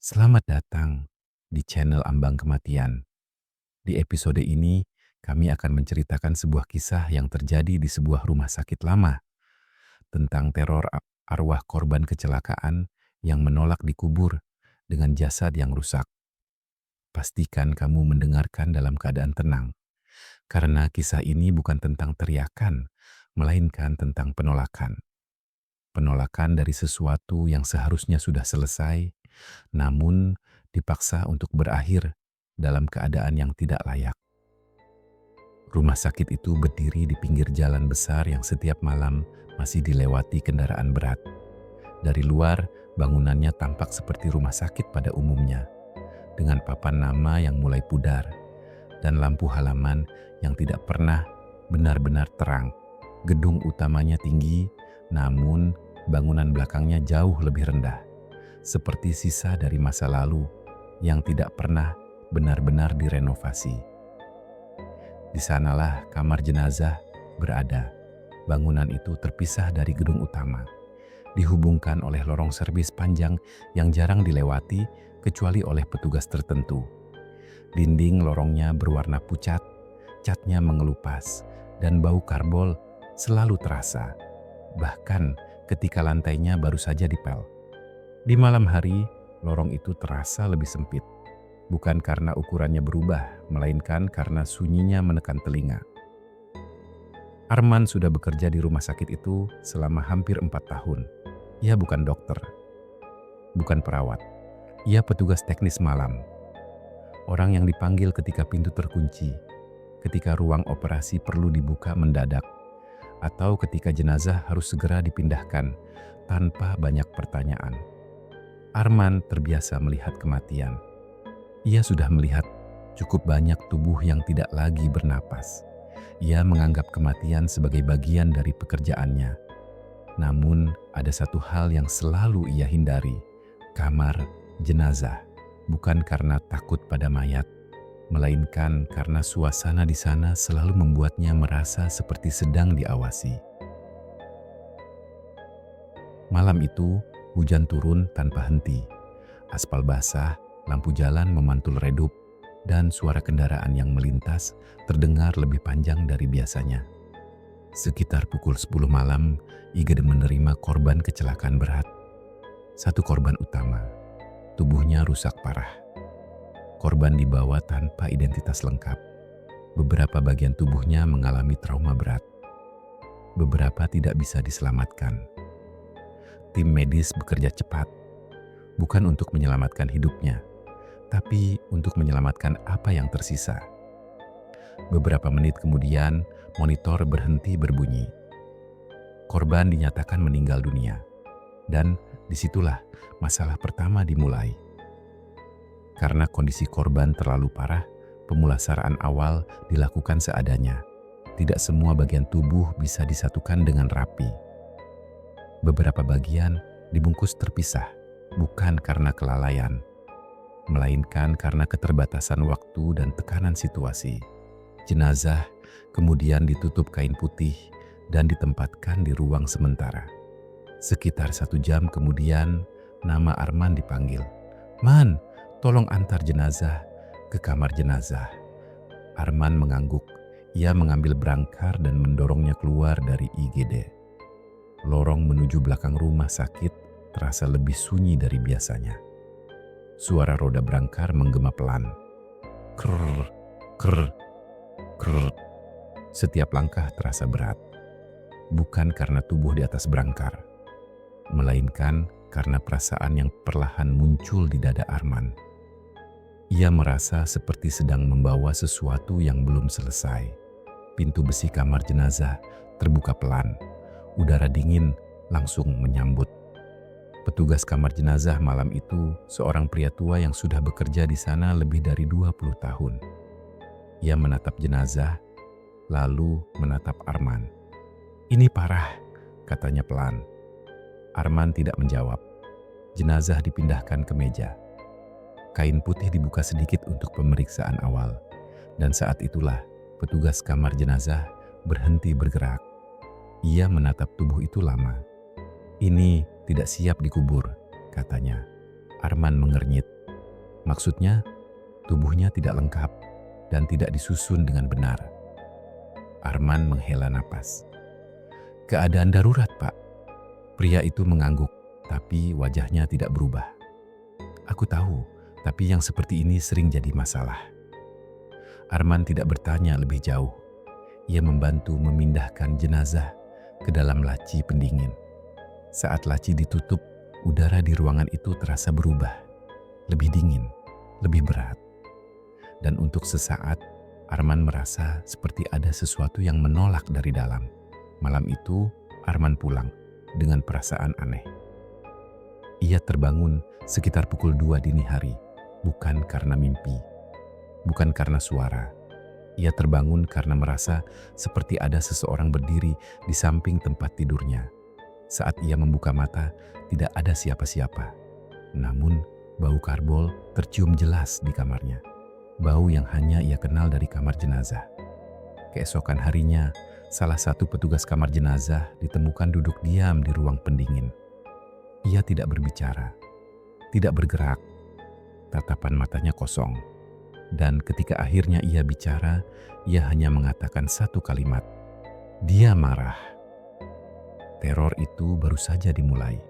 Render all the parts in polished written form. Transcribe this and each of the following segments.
Selamat datang di channel Ambang Kematian. Di episode ini, kami akan menceritakan sebuah kisah yang terjadi di sebuah rumah sakit lama tentang teror arwah korban kecelakaan yang menolak dikubur dengan jasad yang rusak. Pastikan kamu mendengarkan dalam keadaan tenang, karena kisah ini bukan tentang teriakan, melainkan tentang penolakan. Penolakan dari sesuatu yang seharusnya sudah selesai, namun dipaksa untuk berakhir dalam keadaan yang tidak layak. Rumah sakit itu berdiri di pinggir jalan besar yang setiap malam masih dilewati kendaraan berat. Dari luar, bangunannya tampak seperti rumah sakit pada umumnya, dengan papan nama yang mulai pudar dan lampu halaman yang tidak pernah benar-benar terang. Gedung utamanya tinggi, namun bangunan belakangnya jauh lebih rendah, seperti sisa dari masa lalu yang tidak pernah benar-benar direnovasi. Di sanalah kamar jenazah berada. Bangunan itu terpisah dari gedung utama, dihubungkan oleh lorong servis panjang yang jarang dilewati kecuali oleh petugas tertentu. Dinding lorongnya berwarna pucat, catnya mengelupas, dan bau karbol selalu terasa, bahkan ketika lantainya baru saja dipel. Di malam hari, lorong itu terasa lebih sempit. Bukan karena ukurannya berubah, melainkan karena sunyinya menekan telinga. Arman sudah bekerja di rumah sakit itu selama hampir 4 tahun. Ia bukan dokter, bukan perawat. Ia petugas teknis malam. Orang yang dipanggil ketika pintu terkunci, ketika ruang operasi perlu dibuka mendadak, atau ketika jenazah harus segera dipindahkan tanpa banyak pertanyaan. Arman terbiasa melihat kematian. Ia sudah melihat cukup banyak tubuh yang tidak lagi bernapas. Ia menganggap kematian sebagai bagian dari pekerjaannya. Namun, ada satu hal yang selalu ia hindari, kamar jenazah. Bukan karena takut pada mayat, melainkan karena suasana di sana selalu membuatnya merasa seperti sedang diawasi. Malam itu, hujan turun tanpa henti. Aspal basah, lampu jalan memantul redup, dan suara kendaraan yang melintas terdengar lebih panjang dari biasanya. Sekitar pukul 10 malam, IGD menerima korban kecelakaan berat. Satu korban utama, tubuhnya rusak parah. Korban dibawa tanpa identitas lengkap. Beberapa bagian tubuhnya mengalami trauma berat. Beberapa tidak bisa diselamatkan. Tim medis bekerja cepat, bukan untuk menyelamatkan hidupnya, tapi untuk menyelamatkan apa yang tersisa. Beberapa menit kemudian, monitor berhenti berbunyi. Korban dinyatakan meninggal dunia, dan disitulah masalah pertama dimulai. Karena kondisi korban terlalu parah, pemulasaraan awal dilakukan seadanya. Tidak semua bagian tubuh bisa disatukan dengan rapi. Beberapa bagian dibungkus terpisah, bukan karena kelalaian, melainkan karena keterbatasan waktu dan tekanan situasi. Jenazah kemudian ditutup kain putih dan ditempatkan di ruang sementara. Sekitar 1 jam kemudian, nama Arman dipanggil. "Man, tolong antar jenazah ke kamar jenazah." Arman mengangguk. Ia mengambil brangkar dan mendorongnya keluar dari IGD. Lorong menuju belakang rumah sakit terasa lebih sunyi dari biasanya. Suara roda brangkar menggema pelan. Krr, krr, krr. Setiap langkah terasa berat. Bukan karena tubuh di atas brangkar, melainkan karena perasaan yang perlahan muncul di dada Arman. Ia merasa seperti sedang membawa sesuatu yang belum selesai. Pintu besi kamar jenazah terbuka pelan. Udara dingin langsung menyambut. Petugas kamar jenazah malam itu seorang pria tua yang sudah bekerja di sana lebih dari 20 tahun. Ia menatap jenazah, lalu menatap Arman. "Ini parah," katanya pelan. Arman tidak menjawab. Jenazah dipindahkan ke meja. Kain putih dibuka sedikit untuk pemeriksaan awal. Dan saat itulah petugas kamar jenazah berhenti bergerak. Ia menatap tubuh itu lama. "Ini tidak siap dikubur," katanya. Arman mengernyit. Maksudnya, tubuhnya tidak lengkap dan tidak disusun dengan benar. Arman menghela napas. Keadaan darurat, Pak. Pria itu mengangguk, tapi wajahnya tidak berubah. Aku tahu, tapi yang seperti ini sering jadi masalah. Arman tidak bertanya lebih jauh. Ia membantu memindahkan jenazah ke dalam laci pendingin. Saat laci ditutup, udara di ruangan itu terasa berubah. Lebih dingin, lebih berat. Dan untuk sesaat, Arman merasa seperti ada sesuatu yang menolak dari dalam. Malam itu, Arman pulang dengan perasaan aneh. Ia terbangun sekitar pukul 2 dini hari, bukan karena mimpi, bukan karena suara. Ia terbangun karena merasa seperti ada seseorang berdiri di samping tempat tidurnya. Saat ia membuka mata, tidak ada siapa-siapa. Namun, bau karbol tercium jelas di kamarnya. Bau yang hanya ia kenal dari kamar jenazah. Keesokan harinya, salah satu petugas kamar jenazah ditemukan duduk diam di ruang pendingin. Ia tidak berbicara, tidak bergerak. Tatapan matanya kosong. Dan ketika akhirnya ia bicara, ia hanya mengatakan satu kalimat. Dia marah. Teror itu baru saja dimulai.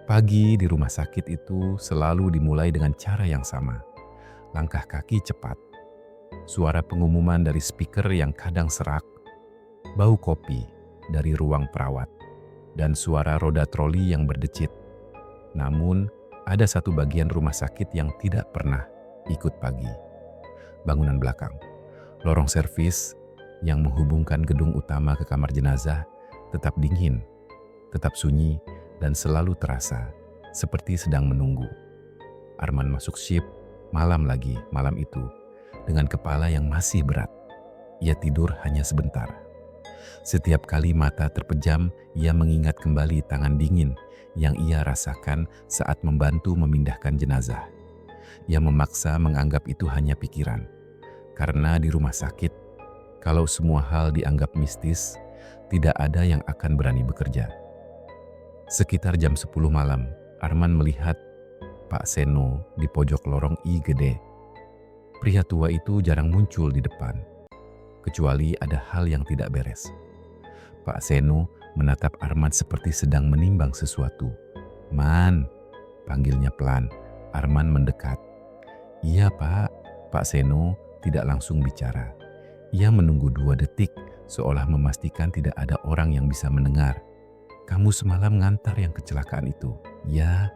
Pagi di rumah sakit itu selalu dimulai dengan cara yang sama. Langkah kaki cepat. Suara pengumuman dari speaker yang kadang serak. Bau kopi dari ruang perawat. Dan suara roda troli yang berdecit. Namun, ada satu bagian rumah sakit yang tidak pernah ikut pagi. Bangunan belakang, lorong servis yang menghubungkan gedung utama ke kamar jenazah tetap dingin, tetap sunyi, dan selalu terasa seperti sedang menunggu. Arman masuk shift malam itu dengan kepala yang masih berat. Ia tidur hanya sebentar. Setiap kali mata terpejam, ia mengingat kembali tangan dingin yang ia rasakan saat membantu memindahkan jenazah. Ia memaksa menganggap itu hanya pikiran. Karena di rumah sakit, kalau semua hal dianggap mistis, tidak ada yang akan berani bekerja. Sekitar jam 10 malam, Arman melihat Pak Seno di pojok lorong IGD. Pria tua itu jarang muncul di depan, kecuali ada hal yang tidak beres. Pak Seno menatap Arman seperti sedang menimbang sesuatu. Man, panggilnya pelan. Arman mendekat. Iya Pak, Pak Seno tidak langsung bicara. Ia menunggu 2 detik seolah memastikan tidak ada orang yang bisa mendengar. Kamu semalam ngantar yang kecelakaan itu? Ya,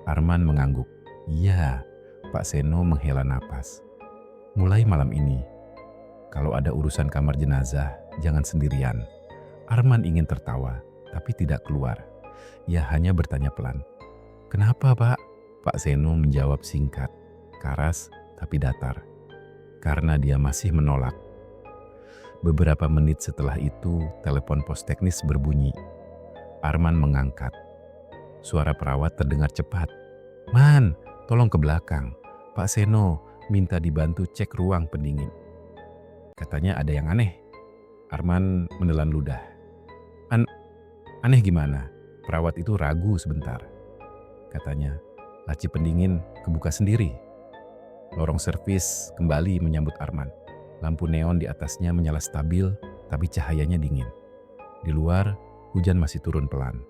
Arman mengangguk. Ya, Pak Seno menghela napas. Mulai malam ini, kalau ada urusan kamar jenazah, jangan sendirian. Arman ingin tertawa, tapi tidak keluar. Ia hanya bertanya pelan. Kenapa Pak? Pak Seno menjawab singkat, karas tapi datar. Karena dia masih menolak. Beberapa menit setelah itu, telepon pos teknis berbunyi. Arman mengangkat. Suara perawat terdengar cepat. Man, tolong ke belakang. Pak Seno minta dibantu cek ruang pendingin. Katanya ada yang aneh. Arman menelan ludah. Aneh gimana? Perawat itu ragu sebentar. Katanya, laci pendingin kebuka sendiri. Lorong servis kembali menyambut Arman. Lampu neon di atasnya menyala stabil, tapi cahayanya dingin. Di luar, hujan masih turun pelan.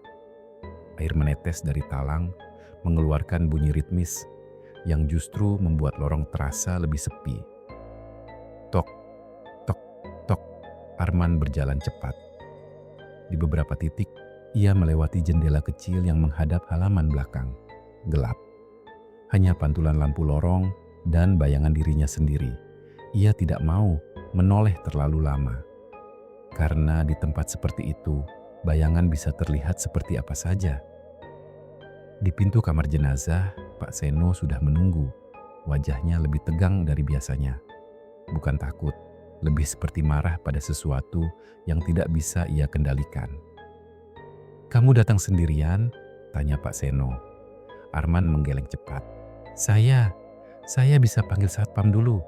Air menetes dari talang, mengeluarkan bunyi ritmis yang justru membuat lorong terasa lebih sepi. Tok, tok, tok, Arman berjalan cepat. Di beberapa titik, ia melewati jendela kecil yang menghadap halaman belakang. Gelap. Hanya pantulan lampu lorong dan bayangan dirinya sendiri. Ia tidak mau menoleh terlalu lama. Karena di tempat seperti itu, bayangan bisa terlihat seperti apa saja. Di pintu kamar jenazah, Pak Seno sudah menunggu. Wajahnya lebih tegang dari biasanya. Bukan takut, lebih seperti marah pada sesuatu yang tidak bisa ia kendalikan. Kamu datang sendirian? Tanya Pak Seno. Arman menggeleng cepat. Saya bisa panggil satpam dulu.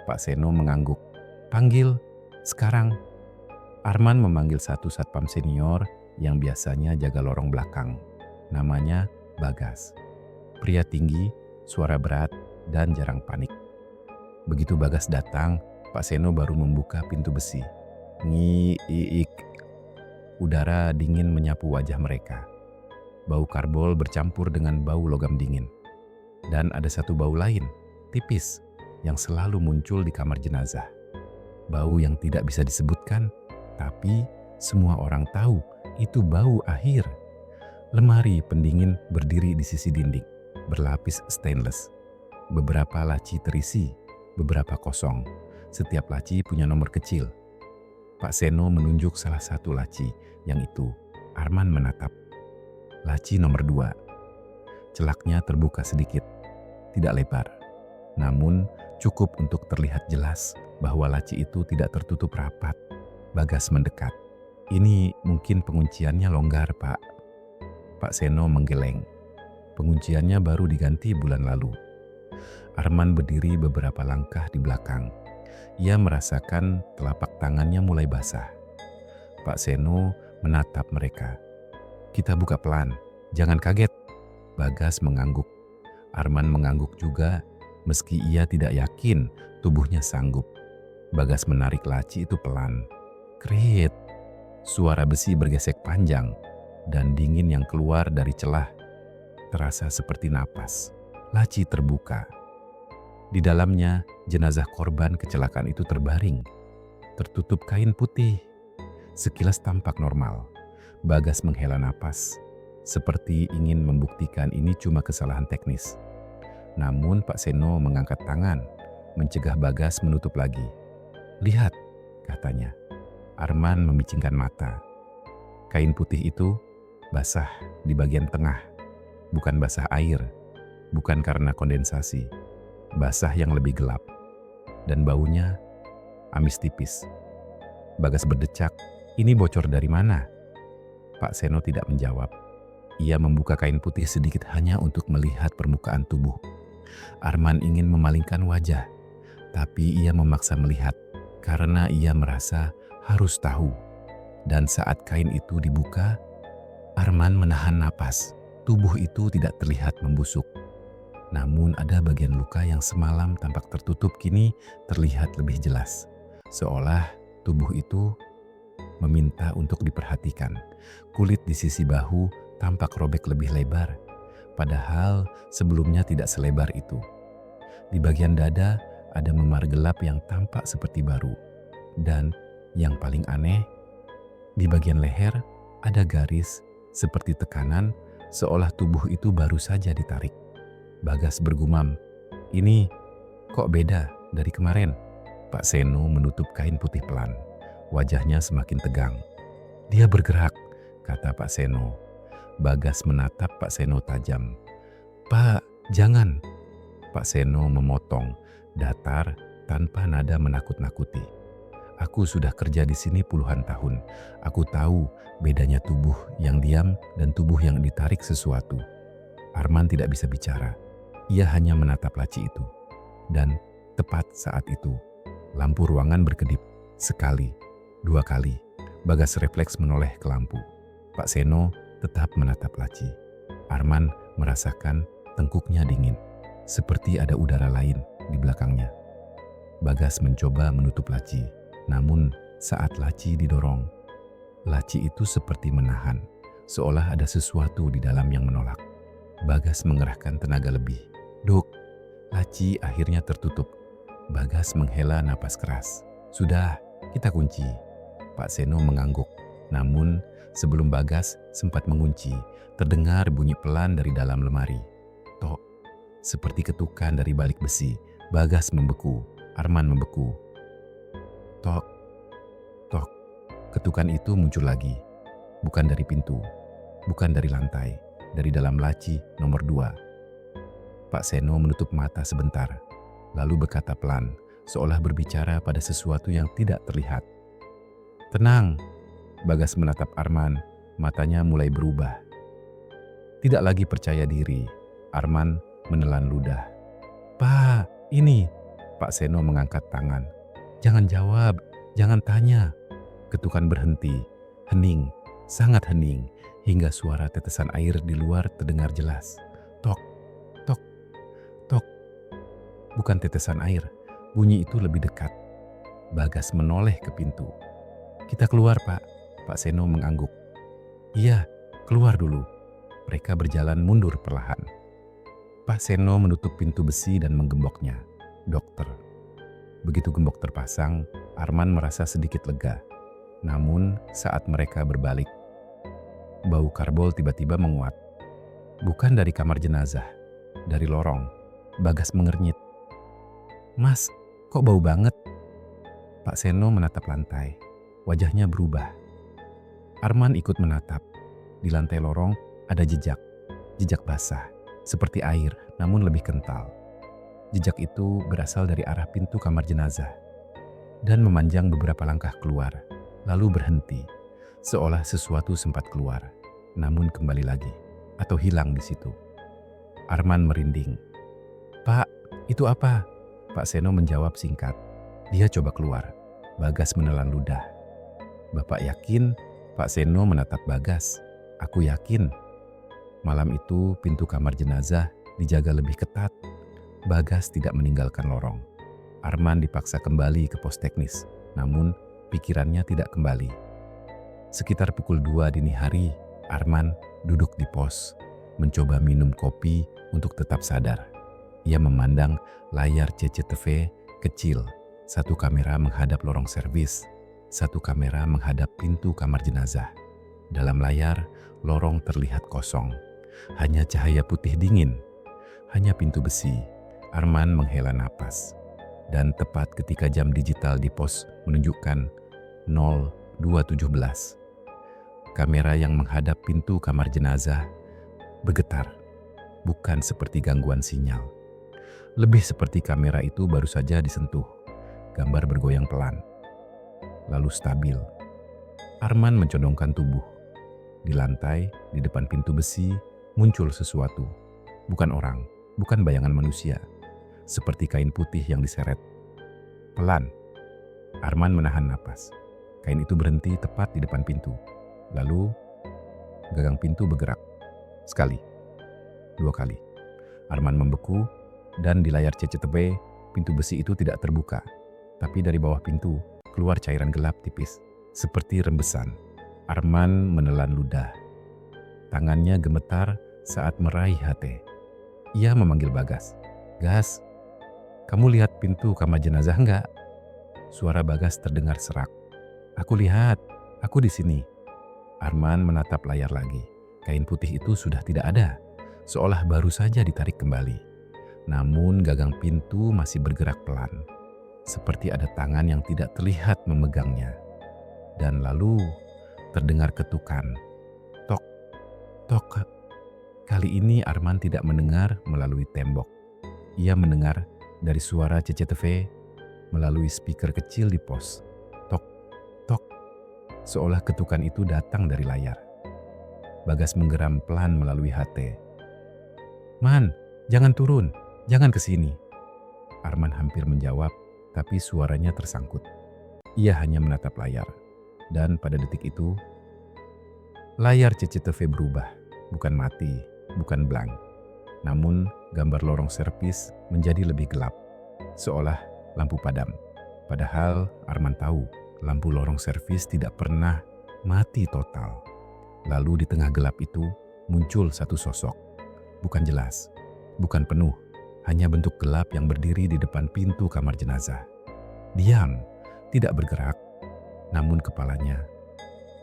Pak Seno mengangguk. Panggil, sekarang. Arman memanggil satu satpam senior yang biasanya jaga lorong belakang. Namanya Bagas. Pria tinggi, suara berat, dan jarang panik. Begitu Bagas datang, Pak Seno baru membuka pintu besi. Ngiik, udara dingin menyapu wajah mereka. Bau karbol bercampur dengan bau logam dingin. Dan ada satu bau lain, tipis, yang selalu muncul di kamar jenazah. Bau yang tidak bisa disebutkan, tapi semua orang tahu itu bau akhir. Lemari pendingin berdiri di sisi dinding, berlapis stainless. Beberapa laci terisi, beberapa kosong. Setiap laci punya nomor kecil. Pak Seno menunjuk salah satu laci, yang itu Arman menatap. Laci nomor 2. Celaknya terbuka sedikit, tidak lebar. Namun cukup untuk terlihat jelas bahwa laci itu tidak tertutup rapat. Bagas mendekat. Ini mungkin pengunciannya longgar, Pak. Pak Seno menggeleng. Pengunciannya baru diganti bulan lalu. Arman berdiri beberapa langkah di belakang. Ia merasakan telapak tangannya mulai basah. Pak Seno menatap mereka. Kita buka pelan, jangan kaget. Bagas mengangguk. Arman mengangguk juga, meski ia tidak yakin tubuhnya sanggup. Bagas menarik laci itu pelan. Krit. Suara besi bergesek panjang, dan dingin yang keluar dari celah terasa seperti napas. Laci terbuka. Di dalamnya, jenazah korban kecelakaan itu terbaring, tertutup kain putih. Sekilas tampak normal. Bagas menghela napas, seperti ingin membuktikan ini cuma kesalahan teknis. Namun Pak Seno mengangkat tangan, mencegah Bagas menutup lagi. Lihat, katanya. Arman memicingkan mata. Kain putih itu basah di bagian tengah, bukan basah air, bukan karena kondensasi, basah yang lebih gelap, dan baunya amis tipis. Bagas berdecak, ini bocor dari mana? Pak Seno tidak menjawab. Ia membuka kain putih sedikit hanya untuk melihat permukaan tubuh. Arman ingin memalingkan wajah, tapi ia memaksa melihat karena ia merasa harus tahu. Dan saat kain itu dibuka, Arman menahan napas. Tubuh itu tidak terlihat membusuk. Namun ada bagian luka yang semalam tampak tertutup kini terlihat lebih jelas. Seolah tubuh itu meminta untuk diperhatikan. Kulit di sisi bahu tampak robek lebih lebar, padahal sebelumnya tidak selebar itu. Di bagian dada ada memar gelap yang tampak seperti baru. Dan yang paling aneh, di bagian leher ada garis seperti tekanan, seolah tubuh itu baru saja ditarik. Bagas bergumam, ini kok beda dari kemarin? Pak Seno menutup kain putih pelan. Wajahnya semakin tegang. Dia bergerak, kata Pak Seno. Bagas menatap Pak Seno tajam. Pak, jangan. Pak Seno memotong, datar tanpa nada menakut-nakuti. Aku sudah kerja di sini puluhan tahun. Aku tahu bedanya tubuh yang diam dan tubuh yang ditarik sesuatu. Arman tidak bisa bicara. Ia hanya menatap laci itu. Dan tepat saat itu, lampu ruangan berkedip. Sekali, 2 kali. Bagas refleks menoleh ke lampu. Pak Seno tetap menatap laci. Arman merasakan tengkuknya dingin, seperti ada udara lain di belakangnya. Bagas mencoba menutup laci, namun saat laci didorong, laci itu seperti menahan, seolah ada sesuatu di dalam yang menolak. Bagas mengerahkan tenaga lebih. Duk, laci akhirnya tertutup. Bagas menghela napas keras. Sudah, kita kunci. Pak Seno mengangguk. Namun, sebelum Bagas sempat mengunci, terdengar bunyi pelan dari dalam lemari. Tok, seperti ketukan dari balik besi. Bagas membeku, Arman membeku. Tok, tok. Ketukan itu muncul lagi. Bukan dari pintu, bukan dari lantai, dari dalam laci nomor 2. Pak Seno menutup mata sebentar, lalu berkata pelan, seolah berbicara pada sesuatu yang tidak terlihat. Tenang, Bagas menatap Arman, matanya mulai berubah. Tidak lagi percaya diri, Arman menelan ludah. Pak, ini. Pak Seno mengangkat tangan. Jangan jawab, jangan tanya. Ketukan berhenti, hening, sangat hening, hingga suara tetesan air di luar terdengar jelas. Tok, tok, tok. Bukan tetesan air, bunyi itu lebih dekat. Bagas menoleh ke pintu. "Kita keluar, Pak." Pak Seno mengangguk. "Iya, keluar dulu." Mereka berjalan mundur perlahan. Pak Seno menutup pintu besi dan menggemboknya. "Dokter." Begitu gembok terpasang, Arman merasa sedikit lega. Namun saat mereka berbalik, bau karbol tiba-tiba menguat. Bukan dari kamar jenazah, dari lorong. Bagas mengernyit. "Mas, kok bau banget?" Pak Seno menatap lantai. Wajahnya berubah. Arman ikut menatap. Di lantai lorong ada jejak. Jejak basah, seperti air, namun lebih kental. Jejak itu berasal dari arah pintu kamar jenazah dan memanjang beberapa langkah keluar, lalu berhenti, seolah sesuatu sempat keluar, namun kembali lagi atau hilang di situ. Arman merinding. "Pak, itu apa?" Pak Seno menjawab singkat. Dia coba keluar. Bagas menelan ludah. "Bapak yakin?" Pak Seno menatap Bagas. "Aku yakin." Malam itu pintu kamar jenazah dijaga lebih ketat. Bagas tidak meninggalkan lorong. Arman dipaksa kembali ke pos teknis, namun pikirannya tidak kembali. Sekitar pukul 2 dini hari, Arman duduk di pos, mencoba minum kopi untuk tetap sadar. Ia memandang layar CCTV kecil, satu kamera menghadap lorong servis, satu kamera menghadap pintu kamar jenazah. Dalam layar, lorong terlihat kosong. Hanya cahaya putih dingin, hanya pintu besi. Arman menghela napas. Dan tepat ketika jam digital di pos menunjukkan 02.17, kamera yang menghadap pintu kamar jenazah bergetar. Bukan seperti gangguan sinyal. Lebih seperti kamera itu baru saja disentuh. Gambar bergoyang pelan, lalu stabil. Arman mencondongkan tubuh. Di lantai, di depan pintu besi, muncul sesuatu. Bukan orang, bukan bayangan manusia. Seperti kain putih yang diseret. Pelan, Arman menahan napas. Kain itu berhenti tepat di depan pintu. Lalu, gagang pintu bergerak. Sekali, 2 kali. Arman membeku, dan di layar CCTV, pintu besi itu tidak terbuka. Tapi dari bawah pintu, keluar cairan gelap tipis, seperti rembesan. Arman menelan ludah. Tangannya gemetar saat meraih HT. Ia memanggil Bagas. "Gas, kamu lihat pintu kamar jenazah enggak?" Suara Bagas terdengar serak. "Aku lihat, aku di sini." Arman menatap layar lagi. Kain putih itu sudah tidak ada, seolah baru saja ditarik kembali. Namun gagang pintu masih bergerak pelan, seperti ada tangan yang tidak terlihat memegangnya. Dan lalu terdengar ketukan. Tok, tok. Kali ini Arman tidak mendengar melalui tembok. Ia mendengar dari suara CCTV melalui speaker kecil di pos. Tok, tok. Seolah ketukan itu datang dari layar. Bagas menggeram pelan melalui HT. "Man, jangan turun, jangan ke sini." Arman hampir menjawab, tapi suaranya tersangkut. Ia hanya menatap layar. Dan pada detik itu, layar CCTV berubah, bukan mati, bukan blank. Namun gambar lorong servis menjadi lebih gelap, seolah lampu padam. Padahal Arman tahu lampu lorong servis tidak pernah mati total. Lalu di tengah gelap itu muncul satu sosok. Bukan jelas, bukan penuh, hanya bentuk gelap yang berdiri di depan pintu kamar jenazah. Diam, tidak bergerak, namun kepalanya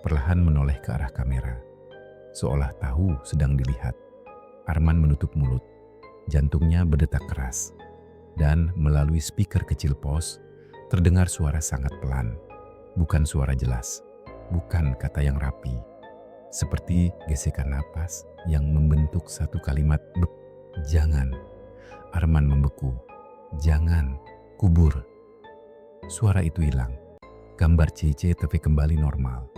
perlahan menoleh ke arah kamera, seolah tahu sedang dilihat. Arman menutup mulut, jantungnya berdetak keras, dan melalui speaker kecil pos terdengar suara sangat pelan. Bukan suara jelas, bukan kata yang rapi, seperti gesekan napas yang membentuk satu kalimat bep. "Jangan." Arman membeku. "Jangan, kubur." Suara itu hilang. Gambar CCTV kembali normal.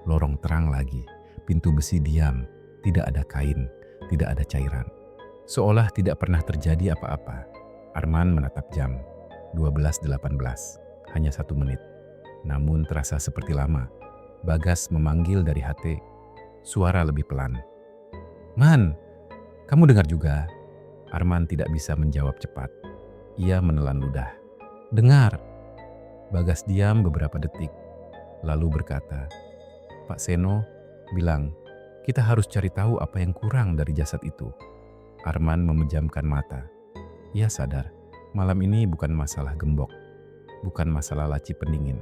Lorong terang lagi, pintu besi diam, tidak ada kain, tidak ada cairan. Seolah tidak pernah terjadi apa-apa. Arman menatap jam, 12.18, hanya 1 menit. Namun terasa seperti lama. Bagas memanggil dari HT, suara lebih pelan. "Man, kamu dengar juga?" Arman tidak bisa menjawab cepat. Ia menelan ludah. "Dengar!" Bagas diam beberapa detik, lalu berkata, "Pak Seno bilang, kita harus cari tahu apa yang kurang dari jasad itu." Arman memejamkan mata. Ia sadar, malam ini bukan masalah gembok, bukan masalah laci pendingin.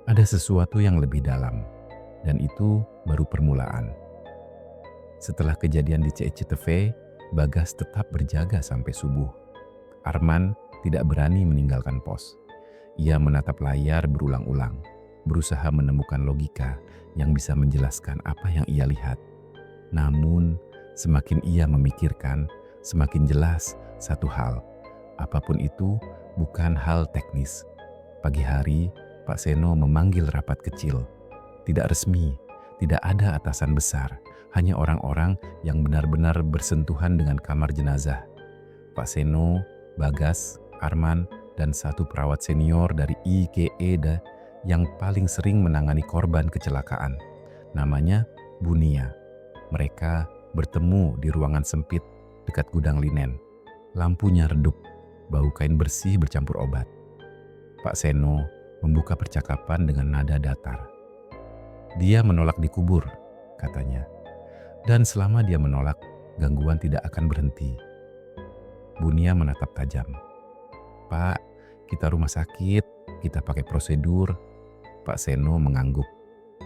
Ada sesuatu yang lebih dalam, dan itu baru permulaan. Setelah kejadian di CCTV, Bagas tetap berjaga sampai subuh. Arman tidak berani meninggalkan pos. Ia menatap layar berulang-ulang, berusaha menemukan logika yang bisa menjelaskan apa yang ia lihat. Namun, semakin ia memikirkan, semakin jelas satu hal. Apapun itu bukan hal teknis. Pagi hari, Pak Seno memanggil rapat kecil. Tidak resmi, tidak ada atasan besar, hanya orang-orang yang benar-benar bersentuhan dengan kamar jenazah. Pak Seno, Bagas, Arman, dan satu perawat senior dari IGEDA yang paling sering menangani korban kecelakaan. Namanya Bunia. Mereka bertemu di ruangan sempit dekat gudang linen. Lampunya redup, bau kain bersih bercampur obat. Pak Seno membuka percakapan dengan nada datar. "Dia menolak dikubur," katanya. "Dan selama dia menolak, gangguan tidak akan berhenti." Bunia menatap tajam. "Pak, kita rumah sakit, kita pakai prosedur." Pak Seno mengangguk.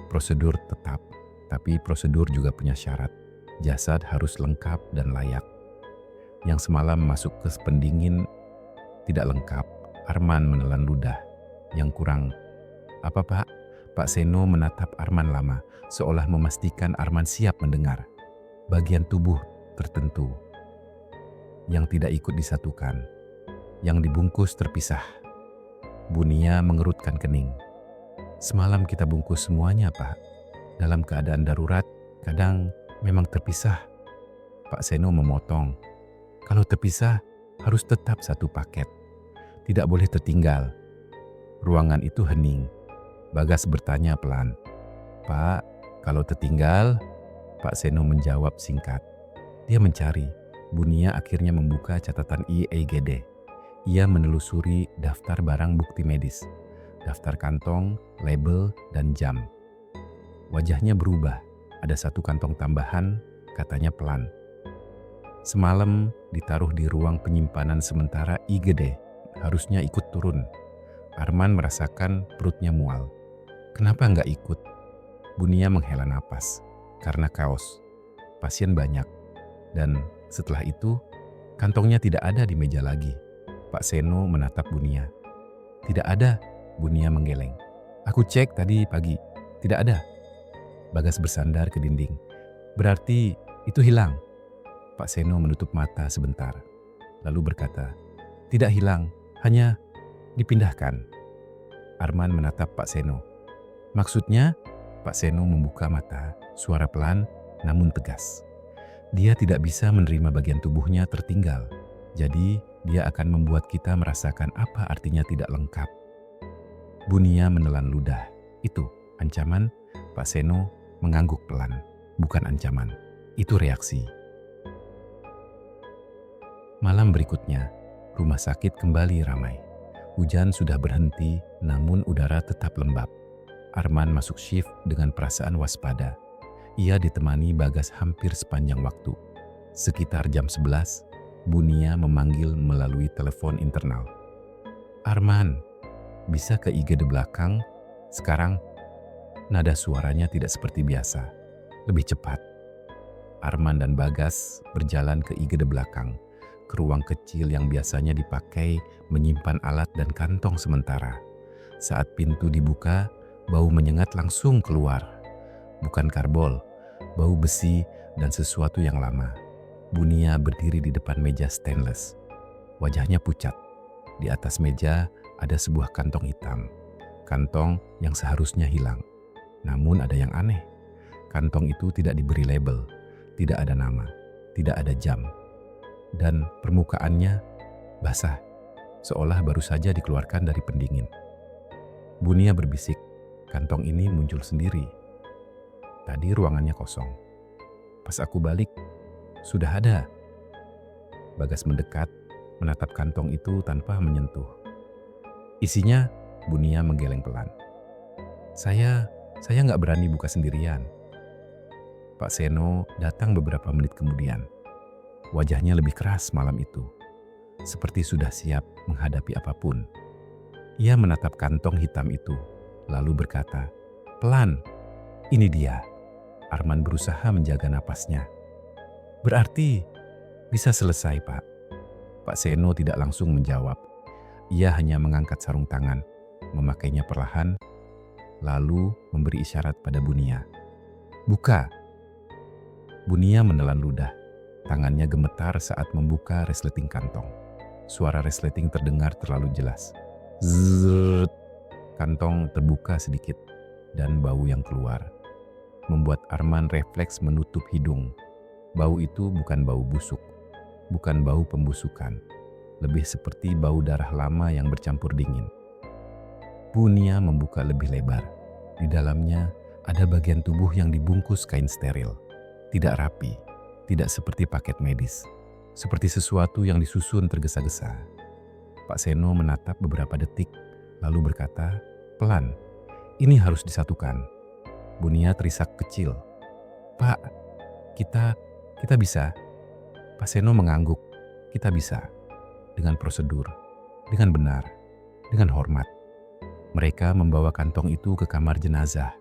"Prosedur tetap, tapi prosedur juga punya syarat. Jasad harus lengkap dan layak." Yang semalam masuk ke pendingin tidak lengkap. Arman menelan ludah. "Yang kurang." "Apa, Pak?" Pak Seno menatap Arman lama, seolah memastikan Arman siap mendengar. "Bagian tubuh tertentu yang tidak ikut disatukan, yang dibungkus terpisah." Bunia mengerutkan kening. "Semalam kita bungkus semuanya, Pak. Dalam keadaan darurat, kadang memang terpisah." Pak Seno memotong. "Kalau terpisah, harus tetap satu paket. Tidak boleh tertinggal." Ruangan itu hening. Bagas bertanya pelan. "Pak, kalau tertinggal?" Pak Seno menjawab singkat. Dia mencari. Bunia akhirnya membuka catatan IGD. Ia menelusuri daftar barang bukti medis, daftar kantong, label, dan jam. Wajahnya berubah. Ada satu kantong tambahan, katanya pelan. "Semalam ditaruh di ruang penyimpanan sementara IGD. Harusnya ikut turun." Arman merasakan perutnya mual. "Kenapa nggak ikut?" Bunia menghela napas. "Karena kaos. Pasien banyak. Dan setelah itu, kantongnya tidak ada di meja lagi." Pak Seno menatap Bunia. "Tidak ada," Bunia menggeleng. "Aku cek tadi pagi. Tidak ada." Bagas bersandar ke dinding. "Berarti itu hilang." Pak Seno menutup mata sebentar, lalu berkata, "Tidak hilang, hanya dipindahkan." Arman menatap Pak Seno. "Maksudnya?" Pak Seno membuka mata, suara pelan namun tegas. "Dia tidak bisa menerima bagian tubuhnya tertinggal. Jadi dia akan membuat kita merasakan apa artinya tidak lengkap." Bunia menelan ludah. "Itu ancaman?" Pak Seno mengangguk pelan. "Bukan ancaman, itu reaksi." Malam berikutnya, rumah sakit kembali ramai. Hujan sudah berhenti, namun udara tetap lembab. Arman masuk shift dengan perasaan waspada. Ia ditemani Bagas hampir sepanjang waktu. Sekitar jam 11, Bunia memanggil melalui telepon internal. "Arman, bisa ke IGD belakang? Sekarang." Nada suaranya tidak seperti biasa, lebih cepat. Arman dan Bagas berjalan ke IGD belakang, ke ruang kecil yang biasanya dipakai menyimpan alat dan kantong sementara. Saat pintu dibuka, bau menyengat langsung keluar. Bukan karbol, bau besi dan sesuatu yang lama. Bunia berdiri di depan meja stainless. Wajahnya pucat. Di atas meja ada sebuah kantong hitam. Kantong yang seharusnya hilang. Namun ada yang aneh. Kantong itu tidak diberi label, tidak ada nama, tidak ada jam. Dan permukaannya basah, seolah baru saja dikeluarkan dari pendingin. Bunia berbisik, "Kantong ini muncul sendiri. Tadi ruangannya kosong. Pas aku balik, sudah ada." Bagas mendekat, menatap kantong itu tanpa menyentuh. Isinya, Bunia menggeleng pelan. Saya nggak berani buka sendirian. Pak Seno datang beberapa menit kemudian. Wajahnya lebih keras malam itu, seperti sudah siap menghadapi apapun. Ia menatap kantong hitam itu, lalu berkata, "Pelan, ini dia." Arman berusaha menjaga napasnya. "Berarti bisa selesai, Pak." Pak Seno tidak langsung menjawab. Ia hanya mengangkat sarung tangan, memakainya perlahan, lalu memberi isyarat pada Bunia. "Buka." Bunia menelan ludah. Tangannya gemetar saat membuka resleting kantong. Suara resleting terdengar terlalu jelas. Zzzzt. Kantong terbuka sedikit dan bau yang keluar membuat Arman refleks menutup hidung. Bau itu bukan bau busuk, bukan bau pembusukan. Lebih seperti bau darah lama yang bercampur dingin. Bunia membuka lebih lebar. Di dalamnya ada bagian tubuh yang dibungkus kain steril. Tidak rapi, tidak seperti paket medis. Seperti sesuatu yang disusun tergesa-gesa. Pak Seno menatap beberapa detik, lalu berkata, "Pelan, ini harus disatukan." Bunia terisak kecil. "Pak, kita bisa." Pak Seno mengangguk. "Kita bisa. Dengan prosedur, dengan benar, dengan hormat." Mereka membawa kantong itu ke kamar jenazah.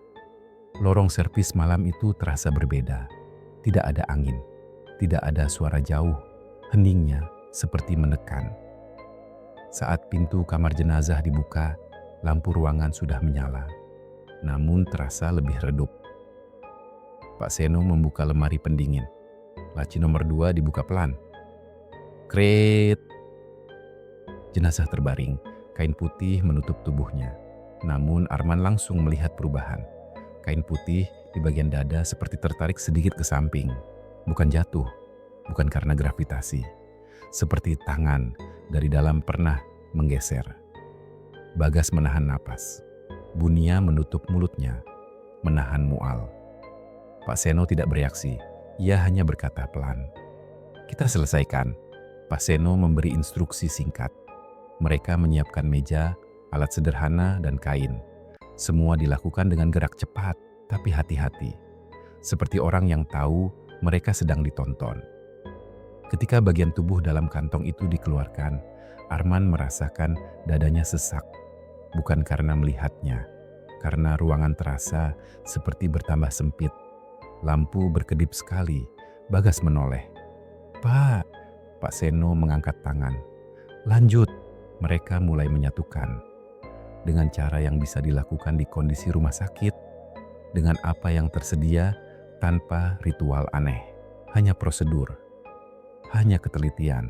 Lorong servis malam itu terasa berbeda. Tidak ada angin, tidak ada suara jauh, heningnya seperti menekan. Saat pintu kamar jenazah dibuka, lampu ruangan sudah menyala, namun terasa lebih redup. Pak Seno membuka lemari pendingin. Laci nomor 2 dibuka pelan. Kret. Jenazah terbaring, kain putih menutup tubuhnya. Namun Arman langsung melihat perubahan. Kain putih di bagian dada seperti tertarik sedikit ke samping. Bukan jatuh, bukan karena gravitasi. Seperti tangan dari dalam pernah menggeser. Bagas menahan napas. Bunia menutup mulutnya, menahan mual. Pak Seno tidak bereaksi. Ia hanya berkata pelan, "Kita selesaikan." Pak Seno memberi instruksi singkat. Mereka menyiapkan meja, alat sederhana, dan kain. Semua dilakukan dengan gerak cepat, tapi hati-hati. Seperti orang yang tahu mereka sedang ditonton. Ketika bagian tubuh dalam kantong itu dikeluarkan, Arman merasakan dadanya sesak. Bukan karena melihatnya, karena ruangan terasa seperti bertambah sempit. Lampu berkedip sekali. Bagas menoleh. "Pak." Pak Seno mengangkat tangan. "Lanjut." Mereka mulai menyatukan. Dengan cara yang bisa dilakukan di kondisi rumah sakit, dengan apa yang tersedia tanpa ritual aneh. Hanya prosedur, hanya ketelitian,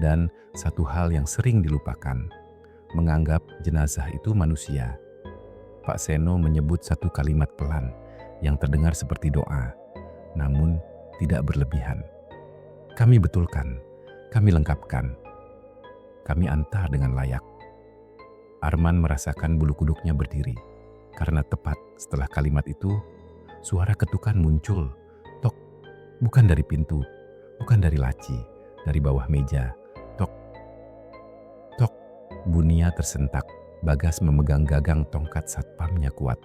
dan satu hal yang sering dilupakan, menganggap jenazah itu manusia. Pak Seno menyebut satu kalimat pelan yang terdengar seperti doa, namun tidak berlebihan. "Kami betulkan, kami lengkapkan, kami antar dengan layak." Arman merasakan bulu kuduknya berdiri, karena tepat setelah kalimat itu, suara ketukan muncul. Tok, bukan dari pintu, bukan dari laci, dari bawah meja. Tok, tok. Bunia tersentak. Bagas memegang gagang tongkat satpamnya kuat.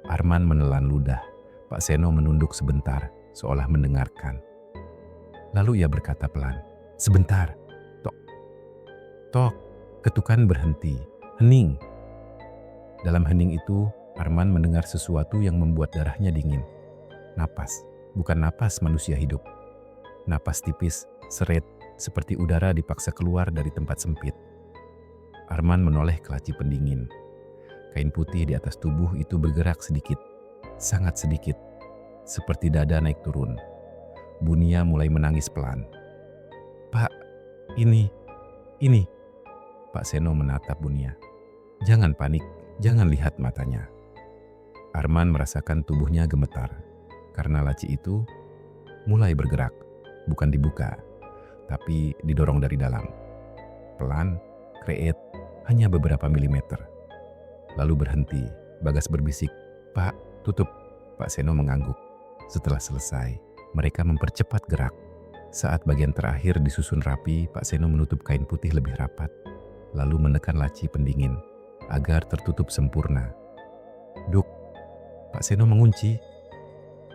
Arman menelan ludah. Pak Seno menunduk sebentar, seolah mendengarkan. Lalu ia berkata pelan, "Sebentar, tok." Tok, ketukan berhenti. Hening. Dalam hening itu, Arman mendengar sesuatu yang membuat darahnya dingin. Napas, bukan napas manusia hidup. Napas tipis, seret, seperti udara dipaksa keluar dari tempat sempit. Arman menoleh ke laci pendingin. Kain putih di atas tubuh itu bergerak sedikit, sangat sedikit, seperti dada naik turun. Bunia mulai menangis pelan. "Pak, ini." Pak Seno menatap Bunia. "Jangan panik, jangan lihat matanya." Arman merasakan tubuhnya gemetar, karena laci itu mulai bergerak, bukan dibuka, tapi didorong dari dalam. Pelan, kreat, hanya beberapa milimeter. Lalu berhenti. Bagas berbisik, "Pak, tutup." Pak Seno mengangguk. Setelah selesai, mereka mempercepat gerak. Saat bagian terakhir disusun rapi, Pak Seno menutup kain putih lebih rapat, lalu menekan laci pendingin agar tertutup sempurna. Duk, Pak Seno mengunci.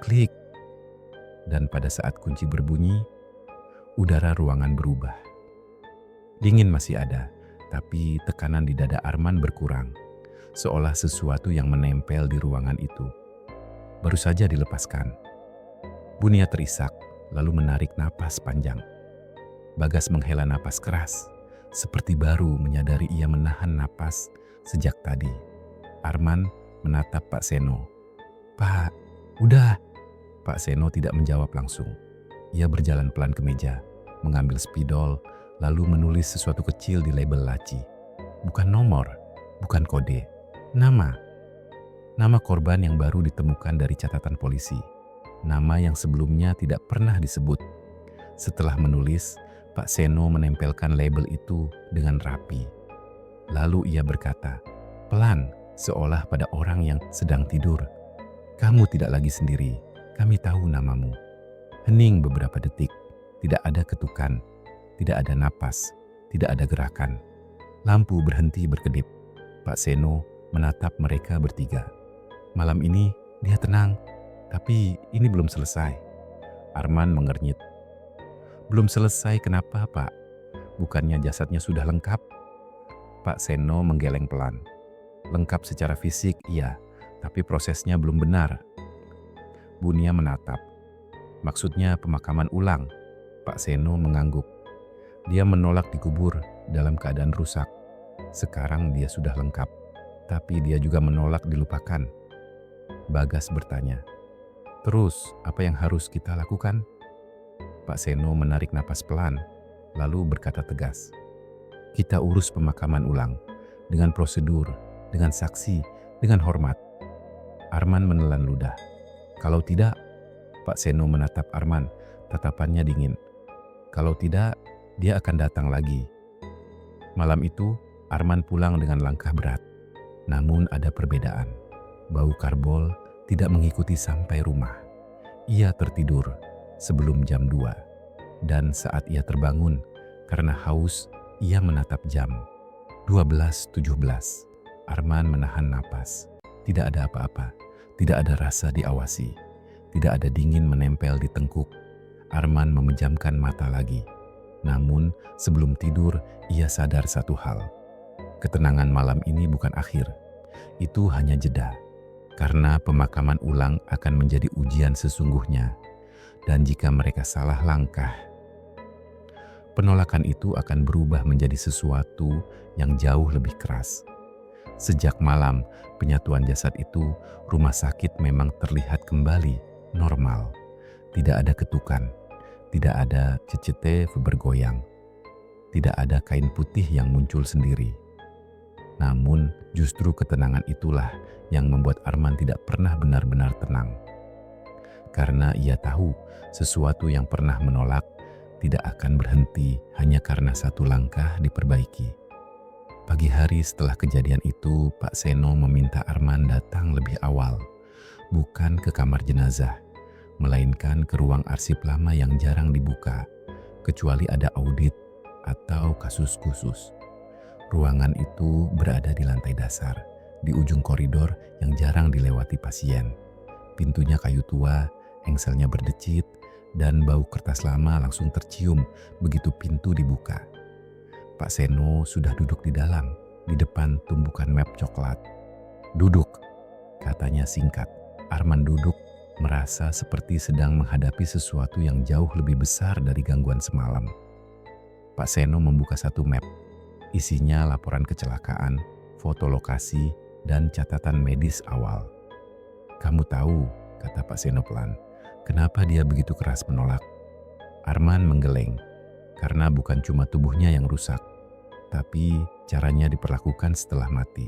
Klik. Dan pada saat kunci berbunyi, udara ruangan berubah. Dingin masih ada, tapi tekanan di dada Arman berkurang, seolah sesuatu yang menempel di ruangan itu baru saja dilepaskan. Bunia terisak, lalu menarik napas panjang. Bagas menghela napas keras, seperti baru menyadari ia menahan napas sejak tadi. Arman menatap Pak Seno. "Pak, udah." Pak Seno tidak menjawab langsung. Ia berjalan pelan ke meja, mengambil spidol, lalu menulis sesuatu kecil di label laci. Bukan nomor, bukan kode, nama. Nama korban yang baru ditemukan dari catatan polisi. Nama yang sebelumnya tidak pernah disebut. Setelah menulis, Pak Seno menempelkan label itu dengan rapi. Lalu ia berkata, pelan, seolah pada orang yang sedang tidur. "Kamu tidak lagi sendiri, kami tahu namamu." Hening beberapa detik, tidak ada ketukan, tidak ada napas, tidak ada gerakan. Lampu berhenti berkedip. Pak Seno menatap mereka bertiga. Malam ini dia tenang, tapi ini belum selesai. Arman mengernyit. "Belum selesai kenapa, Pak? Bukannya jasadnya sudah lengkap?" Pak Seno menggeleng pelan. "Lengkap secara fisik, iya, tapi prosesnya belum benar." Bunia menatap. "Maksudnya pemakaman ulang?" Pak Seno mengangguk. Dia menolak dikubur dalam keadaan rusak. Sekarang dia sudah lengkap, tapi dia juga menolak dilupakan. Bagas bertanya, "Terus apa yang harus kita lakukan?" Pak Seno menarik napas pelan, lalu berkata tegas, "Kita urus pemakaman ulang, dengan prosedur, dengan saksi, dengan hormat." Arman menelan ludah. "Kalau tidak," Pak Seno menatap Arman, tatapannya dingin. "Kalau tidak, dia akan datang lagi." Malam itu, Arman pulang dengan langkah berat. Namun ada perbedaan. Bau karbol tidak mengikuti sampai rumah. Ia tertidur sebelum jam 2. Dan saat ia terbangun, karena haus, ia menatap jam. 12.17. Arman menahan napas. Tidak ada apa-apa. Tidak ada rasa diawasi. Tidak ada dingin menempel di tengkuk. Arman memejamkan mata lagi. Namun, sebelum tidur, ia sadar satu hal. Ketenangan malam ini bukan akhir. Itu hanya jeda. Karena pemakaman ulang akan menjadi ujian sesungguhnya. Dan jika mereka salah langkah, penolakan itu akan berubah menjadi sesuatu yang jauh lebih keras. Sejak malam penyatuan jasad itu, rumah sakit memang terlihat kembali normal. Tidak ada ketukan, tidak ada cecete bergoyang, tidak ada kain putih yang muncul sendiri. Namun justru ketenangan itulah yang membuat Arman tidak pernah benar-benar tenang. Karena ia tahu sesuatu yang pernah menolak tidak akan berhenti hanya karena satu langkah diperbaiki. Pagi hari setelah kejadian itu, Pak Seno meminta Arman datang lebih awal, bukan ke kamar jenazah, melainkan ke ruang arsip lama yang jarang dibuka, kecuali ada audit atau kasus khusus. Ruangan itu berada di lantai dasar, di ujung koridor yang jarang dilewati pasien. Pintunya kayu tua, engselnya berdecit, dan bau kertas lama langsung tercium begitu pintu dibuka. Pak Seno sudah duduk di dalam, di depan tumbukan map coklat. "Duduk," katanya singkat. Arman duduk, merasa seperti sedang menghadapi sesuatu yang jauh lebih besar dari gangguan semalam. Pak Seno membuka satu map. Isinya laporan kecelakaan, foto lokasi, dan catatan medis awal. "Kamu tahu," kata Pak Seno pelan, "kenapa dia begitu keras menolak?" Arman menggeleng, karena bukan cuma tubuhnya yang rusak, tapi caranya diperlakukan setelah mati.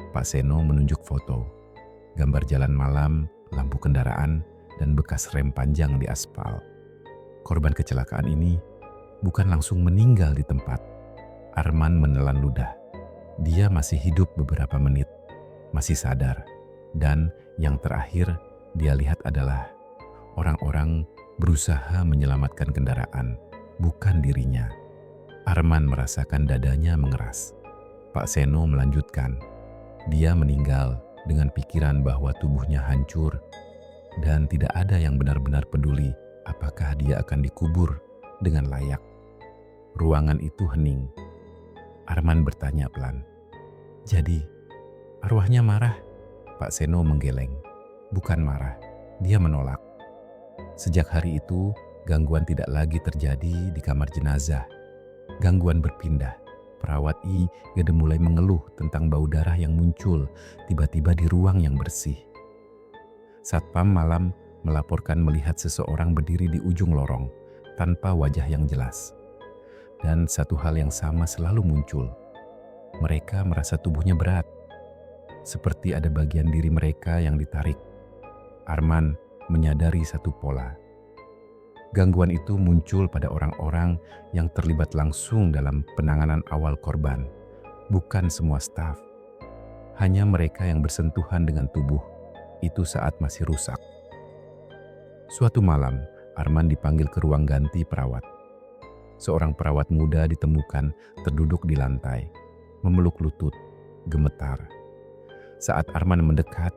Pak Seno menunjuk foto, gambar jalan malam, lampu kendaraan, dan bekas rem panjang di aspal. Korban kecelakaan ini bukan langsung meninggal di tempat. Arman menelan ludah. Dia masih hidup beberapa menit, masih sadar, dan yang terakhir dia lihat adalah orang-orang berusaha menyelamatkan kendaraan, bukan dirinya. Arman merasakan dadanya mengeras. Pak Seno melanjutkan, dia meninggal dengan pikiran bahwa tubuhnya hancur dan tidak ada yang benar-benar peduli apakah dia akan dikubur dengan layak. Ruangan itu hening. Arman bertanya pelan, "Jadi, arwahnya marah?" Pak Seno menggeleng. "Bukan marah, dia menolak." Sejak hari itu, gangguan tidak lagi terjadi di kamar jenazah. Gangguan berpindah. Perawat IGD mulai mengeluh tentang bau darah yang muncul tiba-tiba di ruang yang bersih. Satpam malam melaporkan melihat seseorang berdiri di ujung lorong tanpa wajah yang jelas. Dan satu hal yang sama selalu muncul. Mereka merasa tubuhnya berat, seperti ada bagian diri mereka yang ditarik. Arman menyadari satu pola. Gangguan itu muncul pada orang-orang yang terlibat langsung dalam penanganan awal korban, bukan semua staf. Hanya mereka yang bersentuhan dengan tubuh itu saat masih rusak. Suatu malam, Arman dipanggil ke ruang ganti perawat. Seorang perawat muda ditemukan terduduk di lantai, memeluk lutut, gemetar. Saat Arman mendekat,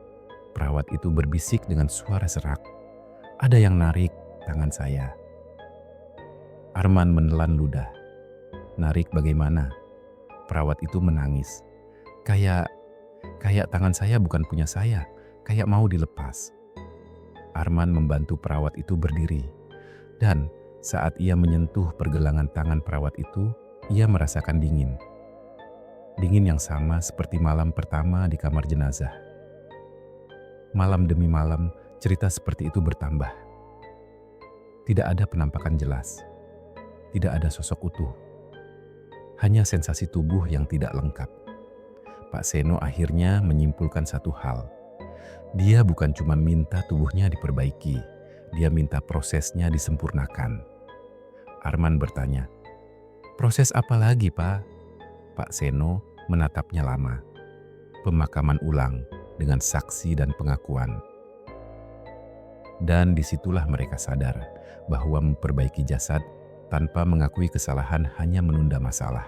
perawat itu berbisik dengan suara serak, "Ada yang narik tangan saya." Arman menelan ludah. "Narik bagaimana?" Perawat itu menangis. Kayak tangan saya bukan punya saya, kayak mau dilepas." Arman membantu perawat itu berdiri. Dan saat ia menyentuh pergelangan tangan perawat itu, ia merasakan dingin. Dingin yang sama seperti malam pertama di kamar jenazah. Malam demi malam, cerita seperti itu bertambah. Tidak ada penampakan jelas. Tidak ada sosok utuh. Hanya sensasi tubuh yang tidak lengkap. Pak Seno akhirnya menyimpulkan satu hal. Dia bukan cuma minta tubuhnya diperbaiki, dia minta prosesnya disempurnakan. Arman bertanya, "Proses apa lagi, Pak?" Pak Seno menatapnya lama. "Pemakaman ulang dengan saksi dan pengakuan." Dan disitulah mereka sadar bahwa memperbaiki jasad tanpa mengakui kesalahan hanya menunda masalah.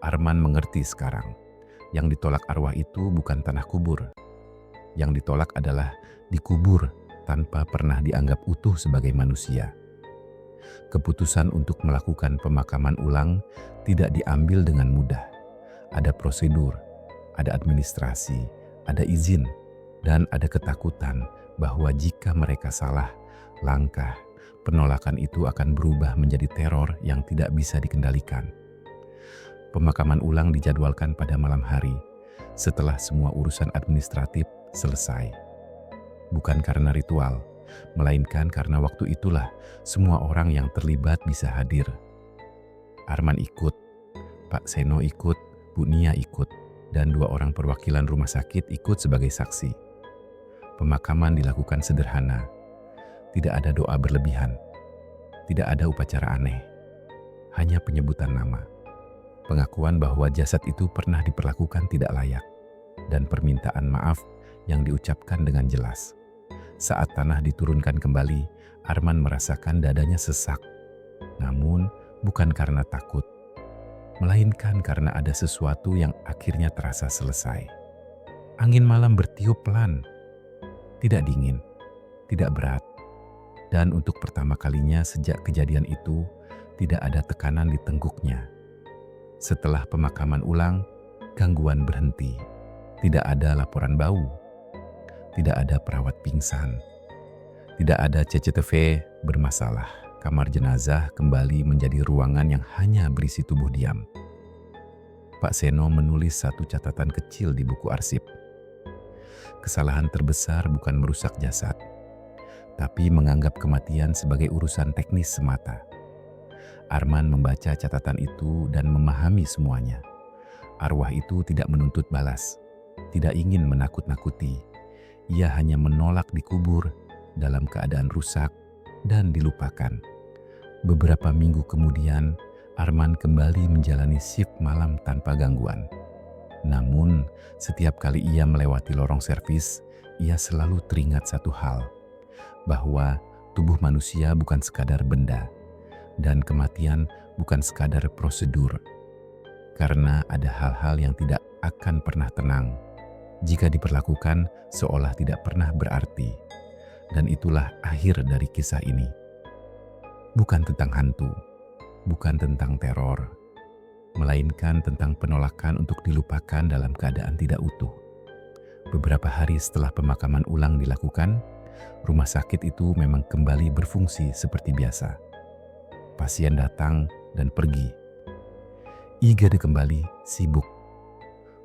Arman mengerti sekarang, yang ditolak arwah itu bukan tanah kubur. Yang ditolak adalah dikubur tanpa pernah dianggap utuh sebagai manusia. Keputusan untuk melakukan pemakaman ulang tidak diambil dengan mudah. Ada prosedur, ada administrasi, ada izin, dan ada ketakutan bahwa jika mereka salah langkah, penolakan itu akan berubah menjadi teror yang tidak bisa dikendalikan. Pemakaman ulang dijadwalkan pada malam hari, setelah semua urusan administratif selesai. Bukan karena ritual, melainkan karena waktu itulah semua orang yang terlibat bisa hadir. Arman ikut, Pak Seno ikut, Bu Nia ikut, dan 2 orang perwakilan rumah sakit ikut sebagai saksi. Pemakaman dilakukan sederhana, tidak ada doa berlebihan, tidak ada upacara aneh, hanya penyebutan nama, pengakuan bahwa jasad itu pernah diperlakukan tidak layak, dan permintaan maaf yang diucapkan dengan jelas. Saat tanah diturunkan kembali, Arman merasakan dadanya sesak. Namun bukan karena takut, melainkan karena ada sesuatu yang akhirnya terasa selesai. Angin malam bertiup pelan, tidak dingin, tidak berat. Dan untuk pertama kalinya sejak kejadian itu, tidak ada tekanan di tengkuknya. Setelah pemakaman ulang, gangguan berhenti. Tidak ada laporan bau. Tidak ada perawat pingsan. Tidak ada CCTV bermasalah. Kamar jenazah kembali menjadi ruangan yang hanya berisi tubuh diam. Pak Seno menulis satu catatan kecil di buku arsip. Kesalahan terbesar bukan merusak jasad, tapi menganggap kematian sebagai urusan teknis semata. Arman membaca catatan itu dan memahami semuanya. Arwah itu tidak menuntut balas, tidak ingin menakut-nakuti. Ia hanya menolak dikubur dalam keadaan rusak dan dilupakan. Beberapa minggu kemudian, Arman kembali menjalani shift malam tanpa gangguan. Namun, setiap kali ia melewati lorong servis, ia selalu teringat satu hal, bahwa tubuh manusia bukan sekadar benda, dan kematian bukan sekadar prosedur. Karena ada hal-hal yang tidak akan pernah tenang jika diperlakukan seolah tidak pernah berarti. Dan itulah akhir dari kisah ini. Bukan tentang hantu, bukan tentang teror, melainkan tentang penolakan untuk dilupakan dalam keadaan tidak utuh. Beberapa hari setelah pemakaman ulang dilakukan, rumah sakit itu memang kembali berfungsi seperti biasa. Pasien datang dan pergi. IGD kembali sibuk.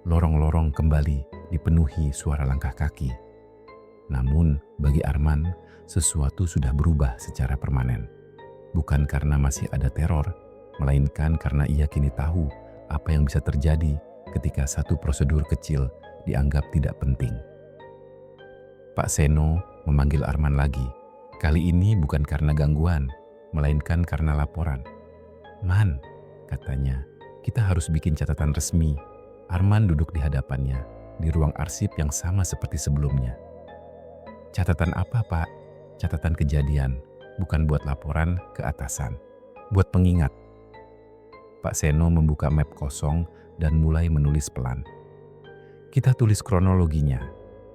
Lorong-lorong kembali dipenuhi suara langkah kaki. Namun bagi Arman, sesuatu sudah berubah secara permanen. Bukan karena masih ada teror, melainkan karena ia kini tahu apa yang bisa terjadi ketika satu prosedur kecil dianggap tidak penting. Pak Seno memanggil Arman lagi. Kali ini bukan karena gangguan, melainkan karena laporan. "Man," katanya, "kita harus bikin catatan resmi." Arman duduk di hadapannya, di ruang arsip yang sama seperti sebelumnya. "Catatan apa, Pak?" "Catatan kejadian, bukan buat laporan ke atasan. Buat pengingat." Pak Seno membuka map kosong dan mulai menulis pelan. "Kita tulis kronologinya,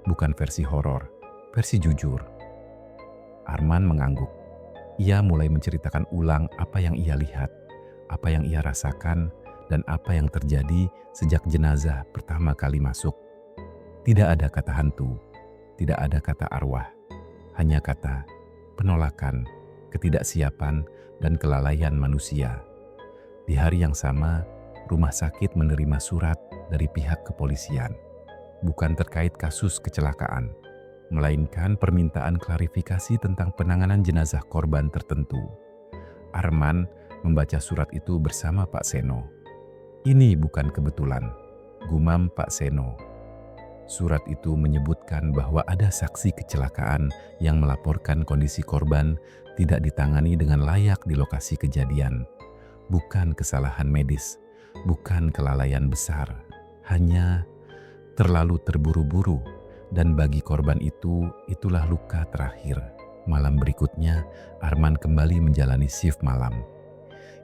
bukan versi horor, versi jujur." Arman mengangguk. Ia mulai menceritakan ulang apa yang ia lihat, apa yang ia rasakan, dan apa yang terjadi sejak jenazah pertama kali masuk. Tidak ada kata hantu, tidak ada kata arwah, hanya kata penolakan, ketidaksiapan, dan kelalaian manusia. Di hari yang sama, rumah sakit menerima surat dari pihak kepolisian. Bukan terkait kasus kecelakaan, melainkan permintaan klarifikasi tentang penanganan jenazah korban tertentu. Arman membaca surat itu bersama Pak Seno. "Ini bukan kebetulan," gumam Pak Seno. Surat itu menyebutkan bahwa ada saksi kecelakaan yang melaporkan kondisi korban tidak ditangani dengan layak di lokasi kejadian. Bukan kesalahan medis, bukan kelalaian besar, hanya terlalu terburu-buru, dan bagi korban itu, itulah luka terakhir. Malam berikutnya, Arman kembali menjalani shift malam.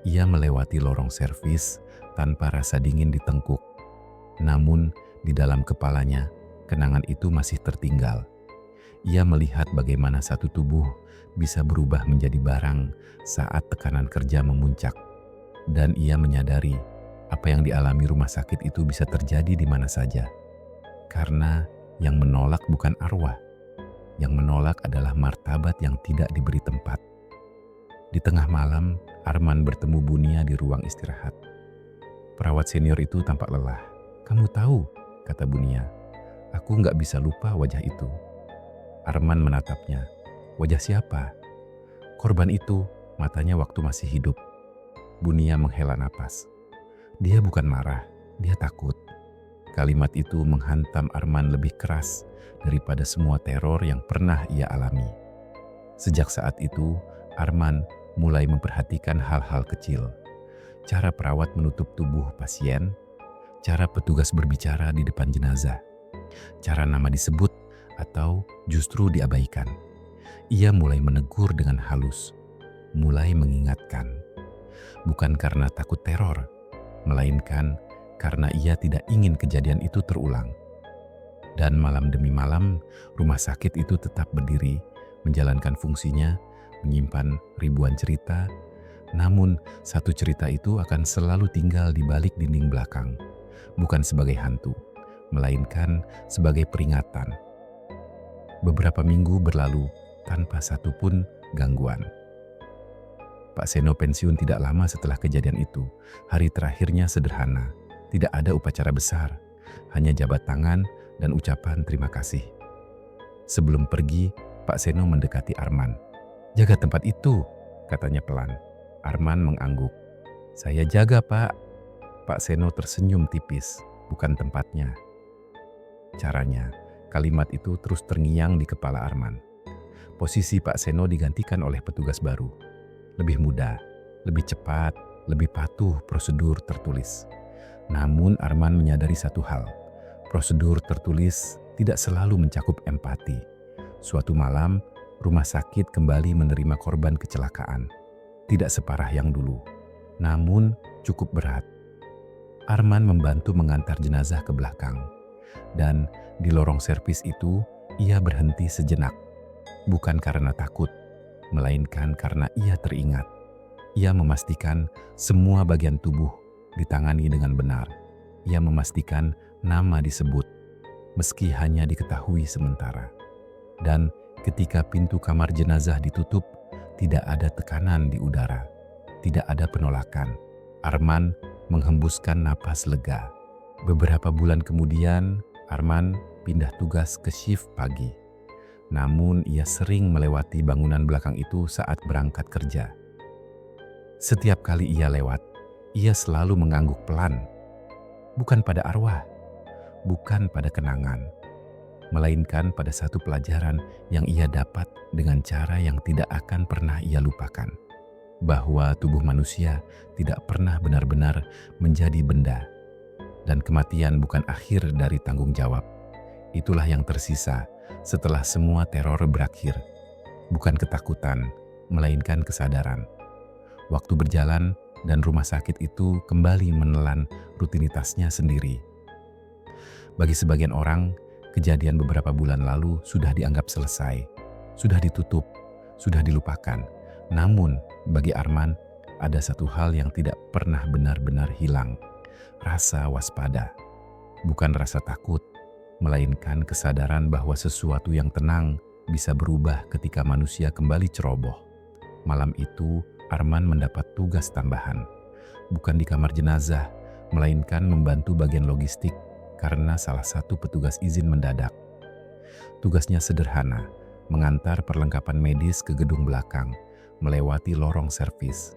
Ia melewati lorong servis tanpa rasa dingin di tengkuk. Namun, di dalam kepalanya, kenangan itu masih tertinggal. Ia melihat bagaimana satu tubuh bisa berubah menjadi barang saat tekanan kerja memuncak. Dan ia menyadari apa yang dialami rumah sakit itu bisa terjadi di mana saja. Karena yang menolak bukan arwah, yang menolak adalah martabat yang tidak diberi tempat. Di tengah malam, Arman bertemu Bunia di ruang istirahat. Perawat senior itu tampak lelah. "Kamu tahu," kata Bunia, "aku nggak bisa lupa wajah itu." Arman menatapnya. "Wajah siapa?" "Korban itu, matanya waktu masih hidup." Bunia menghela napas. Dia bukan marah, dia takut. Kalimat itu menghantam Arman lebih keras daripada semua teror yang pernah ia alami. Sejak saat itu, Arman mulai memperhatikan hal-hal kecil. Cara perawat menutup tubuh pasien, cara petugas berbicara di depan jenazah, cara nama disebut atau justru diabaikan. Ia mulai menegur dengan halus, mulai mengingatkan. Bukan karena takut teror, melainkan karena ia tidak ingin kejadian itu terulang. Dan malam demi malam, rumah sakit itu tetap berdiri, menjalankan fungsinya, menyimpan ribuan cerita. Namun, satu cerita itu akan selalu tinggal di balik dinding belakang, bukan sebagai hantu, melainkan sebagai peringatan. Beberapa minggu berlalu tanpa satupun gangguan. Pak Seno pensiun tidak lama setelah kejadian itu. Hari terakhirnya sederhana, tidak ada upacara besar, hanya jabat tangan dan ucapan terima kasih. Sebelum pergi, Pak Seno mendekati Arman. "Jaga tempat itu," katanya pelan. Arman mengangguk. "Saya jaga, Pak." Pak Seno tersenyum tipis, "Bukan tempatnya, caranya." Kalimat itu terus terngiang di kepala Arman. Posisi Pak Seno digantikan oleh petugas baru. Lebih muda, lebih cepat, lebih patuh prosedur tertulis. Namun Arman menyadari satu hal, prosedur tertulis tidak selalu mencakup empati. Suatu malam, Rumah sakit kembali menerima korban kecelakaan. Tidak separah yang dulu, namun cukup berat. Arman membantu mengantar jenazah ke belakang. Dan di lorong servis itu, ia berhenti sejenak. Bukan karena takut, melainkan karena ia teringat. Ia memastikan semua bagian tubuh ditangani dengan benar. Ia memastikan nama disebut, meski hanya diketahui sementara. Dan ketika pintu kamar jenazah ditutup, tidak ada tekanan di udara. Tidak ada penolakan. Arman menghembuskan napas lega. Beberapa bulan kemudian, Arman pindah tugas ke shift pagi. Namun ia sering melewati bangunan belakang itu saat berangkat kerja. Setiap kali ia lewat, ia selalu mengangguk pelan. Bukan pada arwah, bukan pada kenangan, melainkan pada satu pelajaran yang ia dapat dengan cara yang tidak akan pernah ia lupakan. Bahwa tubuh manusia tidak pernah benar-benar menjadi benda. Dan kematian bukan akhir dari tanggung jawab. Itulah yang tersisa setelah semua teror berakhir. Bukan ketakutan, melainkan kesadaran. Waktu berjalan dan rumah sakit itu kembali menelan rutinitasnya sendiri. Bagi sebagian orang, kejadian beberapa bulan lalu sudah dianggap selesai, sudah ditutup, sudah dilupakan. Namun, bagi Arman, ada satu hal yang tidak pernah benar-benar hilang. Rasa waspada. Bukan rasa takut, melainkan kesadaran bahwa sesuatu yang tenang bisa berubah ketika manusia kembali ceroboh. Malam itu, Arman mendapat tugas tambahan. Bukan di kamar jenazah, melainkan membantu bagian logistik karena salah satu petugas izin mendadak. Tugasnya sederhana, mengantar perlengkapan medis ke gedung belakang, melewati lorong servis.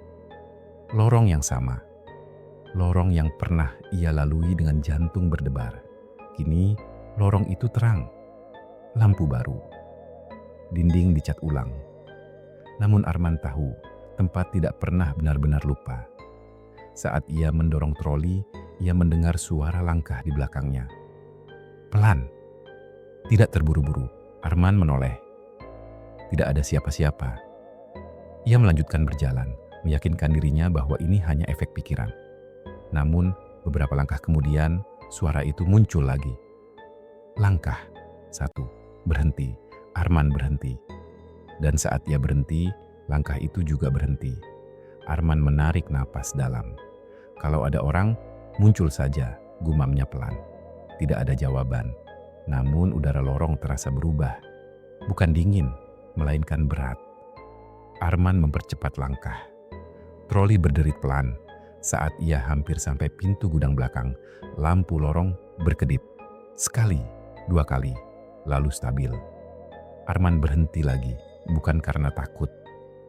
Lorong yang sama. Lorong yang pernah ia lalui dengan jantung berdebar. Kini, lorong itu terang. Lampu baru. Dinding dicat ulang. Namun Arman tahu, tempat tidak pernah benar-benar lupa. Saat ia mendorong troli, ia mendengar suara langkah di belakangnya. Pelan. Tidak terburu-buru, Arman menoleh. Tidak ada siapa-siapa. Ia melanjutkan berjalan, meyakinkan dirinya bahwa ini hanya efek pikiran. Namun, beberapa langkah kemudian, suara itu muncul lagi. Langkah. 1. Berhenti. Arman berhenti. Dan saat ia berhenti, langkah itu juga berhenti. Arman menarik napas dalam. Kalau ada orang, muncul saja, gumamnya pelan. Tidak ada jawaban. Namun udara lorong terasa berubah. Bukan dingin, melainkan berat. Arman mempercepat langkah. Troli berderit pelan. Saat ia hampir sampai pintu gudang belakang, lampu lorong berkedip. Sekali, 2 kali, lalu stabil. Arman berhenti lagi, bukan karena takut,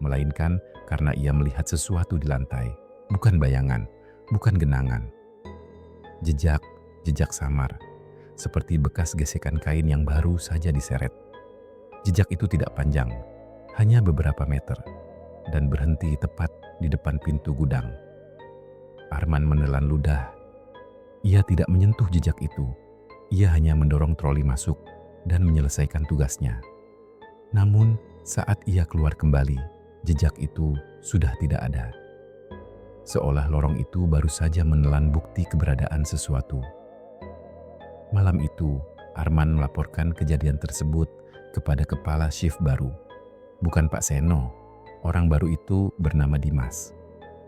melainkan karena ia melihat sesuatu di lantai. Bukan bayangan, bukan genangan. Jejak samar, seperti bekas gesekan kain yang baru saja diseret. Jejak itu tidak panjang, hanya beberapa meter, dan berhenti tepat di depan pintu gudang. Arman menelan ludah. Ia tidak menyentuh jejak itu. Ia hanya mendorong troli masuk dan menyelesaikan tugasnya. Namun, saat ia keluar kembali, jejak itu sudah tidak ada. Seolah lorong itu baru saja menelan bukti keberadaan sesuatu. Malam itu, Arman melaporkan kejadian tersebut kepada kepala shift baru. Bukan Pak Seno, orang baru itu bernama Dimas.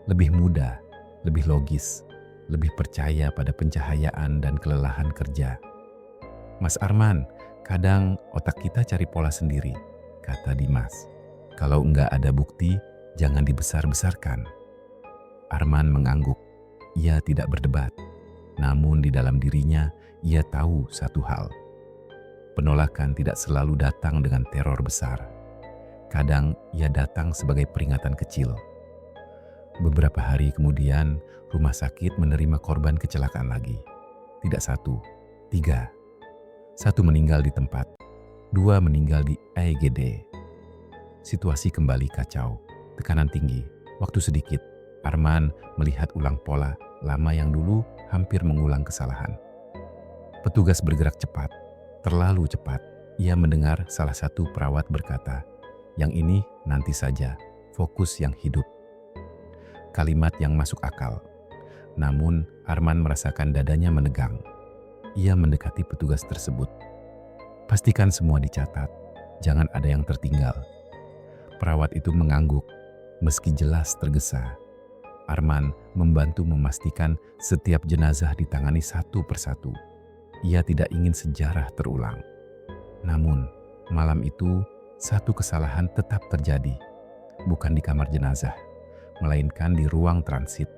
Lebih muda, lebih logis, lebih percaya pada pencahayaan dan kelelahan kerja. Mas Arman, kadang otak kita cari pola sendiri, kata Dimas. Kalau enggak ada bukti, jangan dibesar-besarkan. Arman mengangguk. Ia tidak berdebat. Namun di dalam dirinya, ia tahu satu hal. Penolakan tidak selalu datang dengan teror besar. Kadang ia datang sebagai peringatan kecil. Beberapa hari kemudian, rumah sakit menerima korban kecelakaan lagi. Tidak 1, 3. 1 meninggal di tempat, 2 meninggal di IGD. Situasi kembali kacau, tekanan tinggi, waktu sedikit. Arman melihat ulang pola lama yang dulu hampir mengulang kesalahan. Petugas bergerak cepat, terlalu cepat. Ia mendengar salah satu perawat berkata, Yang ini nanti saja, fokus yang hidup. Kalimat yang masuk akal. Namun Arman merasakan dadanya menegang. Ia mendekati petugas tersebut. Pastikan semua dicatat, jangan ada yang tertinggal. Perawat itu mengangguk, meski jelas tergesa. Arman membantu memastikan setiap jenazah ditangani satu persatu. Ia tidak ingin sejarah terulang. Namun, malam itu satu kesalahan tetap terjadi. Bukan di kamar jenazah, melainkan di ruang transit.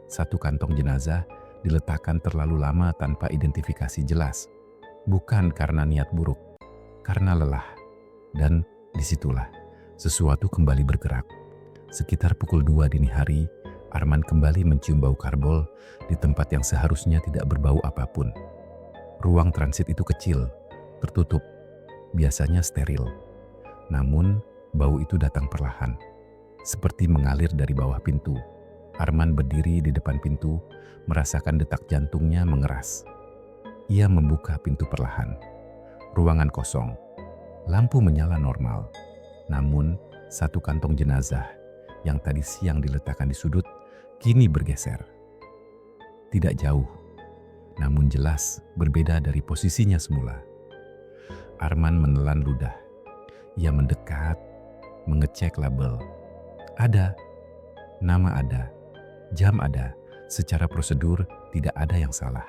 Satu kantong jenazah diletakkan terlalu lama tanpa identifikasi jelas. Bukan karena niat buruk, karena lelah. Dan disitulah sesuatu kembali bergerak. Sekitar pukul 2 dini hari, Arman kembali mencium bau karbol di tempat yang seharusnya tidak berbau apapun. Ruang transit itu kecil, tertutup, biasanya steril. Namun, bau itu datang perlahan, seperti mengalir dari bawah pintu. Arman berdiri di depan pintu, merasakan detak jantungnya mengeras. Ia membuka pintu perlahan. Ruangan kosong. Lampu menyala normal. Namun, satu kantong jenazah yang tadi siang diletakkan di sudut, kini bergeser. Tidak jauh, namun jelas berbeda dari posisinya semula. Arman menelan ludah. Ia mendekat, mengecek label. Ada, nama ada, jam ada, secara prosedur tidak ada yang salah.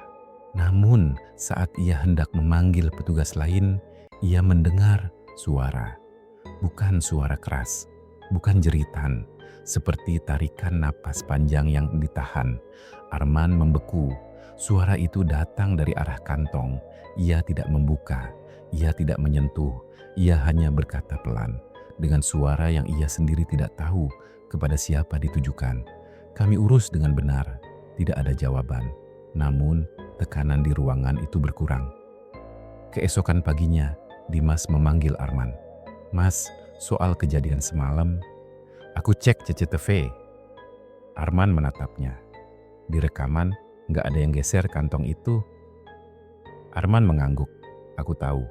Namun saat ia hendak memanggil petugas lain, ia mendengar suara. Bukan suara keras, bukan jeritan, seperti tarikan napas panjang yang ditahan. Arman membeku. Suara itu datang dari arah kantong. Ia tidak membuka, ia tidak menyentuh, ia hanya berkata pelan, dengan suara yang ia sendiri tidak tahu kepada siapa ditujukan. Kami urus dengan benar, tidak ada jawaban. Namun, tekanan di ruangan itu berkurang. Keesokan paginya, Dimas memanggil Arman. Mas, soal kejadian semalam, aku cek CCTV. Arman menatapnya. Di rekaman, nggak ada yang geser kantong itu. Arman mengangguk. Aku tahu.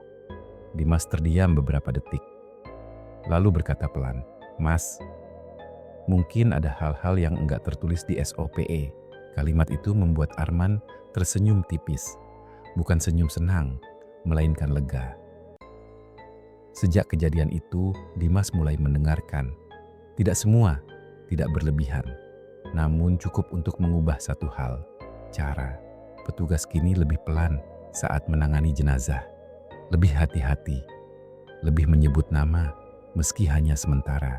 Dimas terdiam beberapa detik. Lalu berkata pelan, Mas, mungkin ada hal-hal yang enggak tertulis di SOPE. Kalimat itu membuat Arman tersenyum tipis. Bukan senyum senang, melainkan lega. Sejak kejadian itu, Dimas mulai mendengarkan. Tidak semua, tidak berlebihan. Namun cukup untuk mengubah satu hal. Cara. Petugas kini lebih pelan saat menangani jenazah. Lebih hati-hati. Lebih menyebut nama, meski hanya sementara.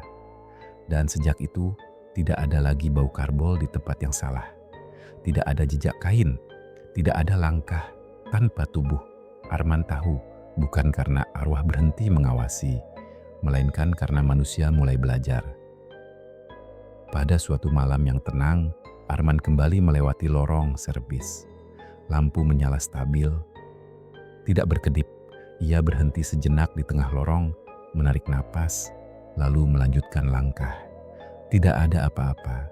Dan sejak itu, tidak ada lagi bau karbol di tempat yang salah. Tidak ada jejak kain, tidak ada langkah tanpa tubuh. Arman tahu, bukan karena arwah berhenti mengawasi, melainkan karena manusia mulai belajar. Pada suatu malam yang tenang, Arman kembali melewati lorong servis. Lampu menyala stabil, tidak berkedip. Ia berhenti sejenak di tengah lorong, menarik napas, lalu melanjutkan langkah. Tidak ada apa-apa.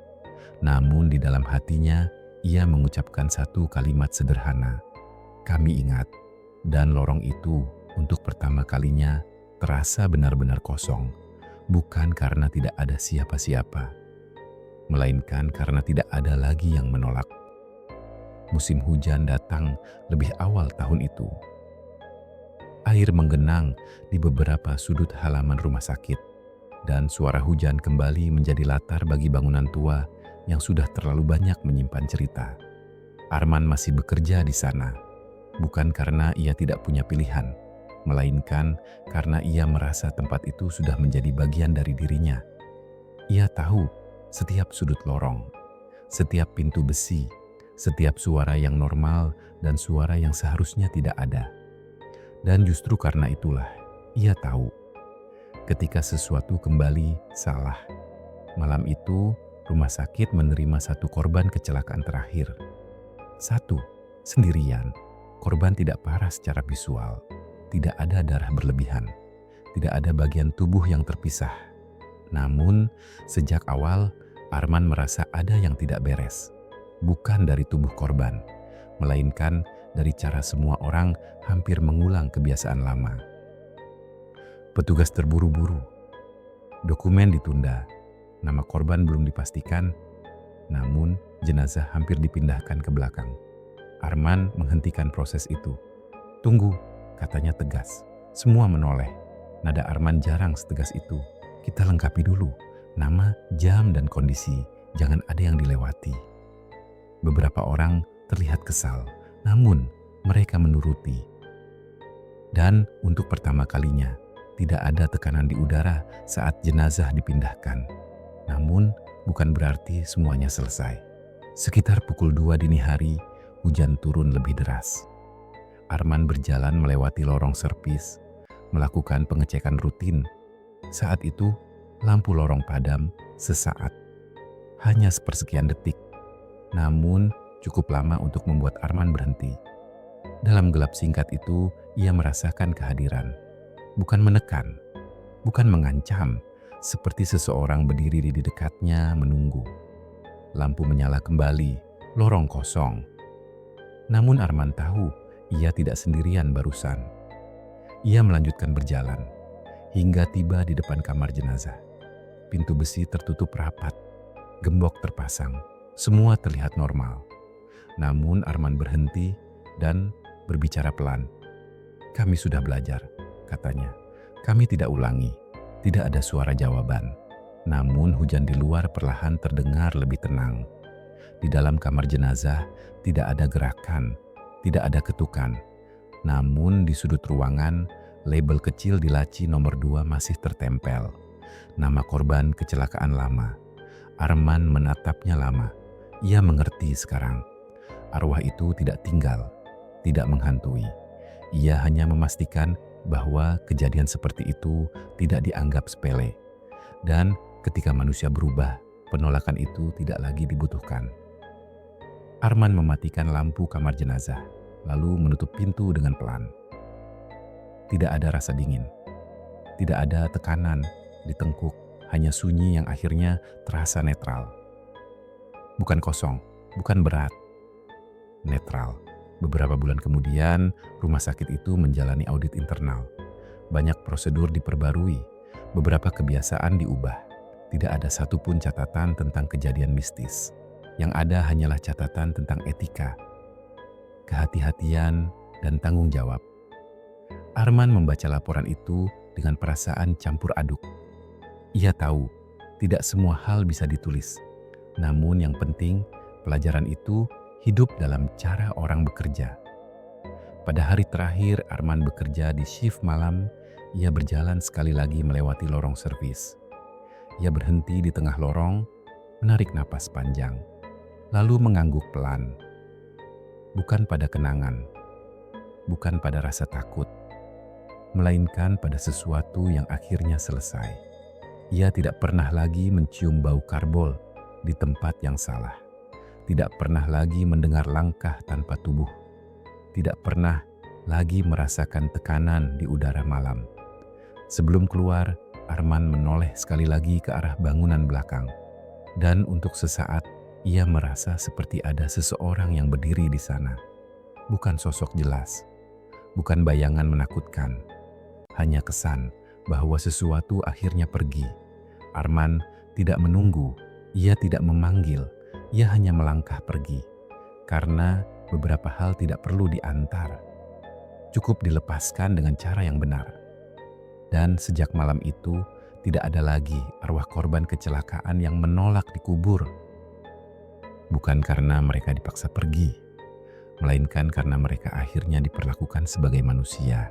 Namun di dalam hatinya, ia mengucapkan satu kalimat sederhana. Kami ingat. Dan lorong itu untuk pertama kalinya terasa benar-benar kosong. Bukan karena tidak ada siapa-siapa, melainkan karena tidak ada lagi yang menolak. Musim hujan datang lebih awal tahun itu. Air menggenang di beberapa sudut halaman rumah sakit, dan suara hujan kembali menjadi latar bagi bangunan tua yang sudah terlalu banyak menyimpan cerita. Arman masih bekerja di sana, bukan karena ia tidak punya pilihan, melainkan karena ia merasa tempat itu sudah menjadi bagian dari dirinya. Ia tahu setiap sudut lorong, setiap pintu besi, setiap suara yang normal dan suara yang seharusnya tidak ada. Dan justru karena itulah, ia tahu ketika sesuatu kembali salah. Malam itu, rumah sakit menerima satu korban kecelakaan terakhir. Satu, sendirian. Korban tidak parah secara visual. Tidak ada darah berlebihan. Tidak ada bagian tubuh yang terpisah. Namun, sejak awal, Arman merasa ada yang tidak beres. Bukan dari tubuh korban, melainkan dari cara semua orang hampir mengulang kebiasaan lama. Petugas terburu-buru. Dokumen ditunda, nama korban belum dipastikan, namun jenazah hampir dipindahkan ke belakang. Arman menghentikan proses itu. "Tunggu," katanya tegas. Semua menoleh. Nada Arman jarang setegas itu. "Kita lengkapi dulu, nama, jam, dan kondisi. Jangan ada yang dilewati." Beberapa orang terlihat kesal, namun mereka menuruti. Dan untuk pertama kalinya, tidak ada tekanan di udara saat jenazah dipindahkan. Namun, bukan berarti semuanya selesai. Sekitar pukul 2 dini hari, hujan turun lebih deras. Arman berjalan melewati lorong servis, melakukan pengecekan rutin. Saat itu, lampu lorong padam sesaat. Hanya sepersekian detik, namun cukup lama untuk membuat Arman berhenti. Dalam gelap singkat itu, ia merasakan kehadiran. Bukan menekan, bukan mengancam, seperti seseorang berdiri di dekatnya menunggu. Lampu menyala kembali, lorong kosong. Namun Arman tahu ia tidak sendirian barusan. Ia melanjutkan berjalan, hingga tiba di depan kamar jenazah. Pintu besi tertutup rapat, gembok terpasang, semua terlihat normal. Namun Arman berhenti dan berbicara pelan. "Kami sudah belajar," katanya. "Kami tidak ulangi." Tidak ada suara jawaban. Namun hujan di luar perlahan terdengar lebih tenang. Di dalam kamar jenazah tidak ada gerakan, tidak ada ketukan. Namun di sudut ruangan, label kecil di laci nomor 2 masih tertempel. Nama korban kecelakaan lama. Arman menatapnya lama. Ia mengerti sekarang. Arwah itu tidak tinggal, tidak menghantui. Ia hanya memastikan bahwa kejadian seperti itu tidak dianggap sepele. Dan ketika manusia berubah, penolakan itu tidak lagi dibutuhkan. Arman mematikan lampu kamar jenazah, lalu menutup pintu dengan pelan. Tidak ada rasa dingin, tidak ada tekanan di tengkuk, hanya sunyi yang akhirnya terasa netral. Bukan kosong, bukan berat, netral. Beberapa bulan kemudian, rumah sakit itu menjalani audit internal. Banyak prosedur diperbarui, beberapa kebiasaan diubah. Tidak ada satupun catatan tentang kejadian mistis. Yang ada hanyalah catatan tentang etika, kehati-hatian, dan tanggung jawab. Arman membaca laporan itu dengan perasaan campur aduk. Ia tahu, tidak semua hal bisa ditulis. Namun yang penting, pelajaran itu hidup dalam cara orang bekerja. Pada hari terakhir Arman bekerja di shift malam, ia berjalan sekali lagi melewati lorong servis. Ia berhenti di tengah lorong, menarik napas panjang, lalu mengangguk pelan. Bukan pada kenangan, bukan pada rasa takut, melainkan pada sesuatu yang akhirnya selesai. Ia tidak pernah lagi mencium bau karbol di tempat yang salah. Tidak pernah lagi mendengar langkah tanpa tubuh. Tidak pernah lagi merasakan tekanan di udara malam. Sebelum keluar, Arman menoleh sekali lagi ke arah bangunan belakang. Dan untuk sesaat, ia merasa seperti ada seseorang yang berdiri di sana. Bukan sosok jelas, bukan bayangan menakutkan. Hanya kesan bahwa sesuatu akhirnya pergi. Arman tidak menunggu, ia tidak memanggil. Ia hanya melangkah pergi, karena beberapa hal tidak perlu diantar. Cukup dilepaskan dengan cara yang benar. Dan sejak malam itu, tidak ada lagi arwah korban kecelakaan yang menolak dikubur. Bukan karena mereka dipaksa pergi, melainkan karena mereka akhirnya diperlakukan sebagai manusia.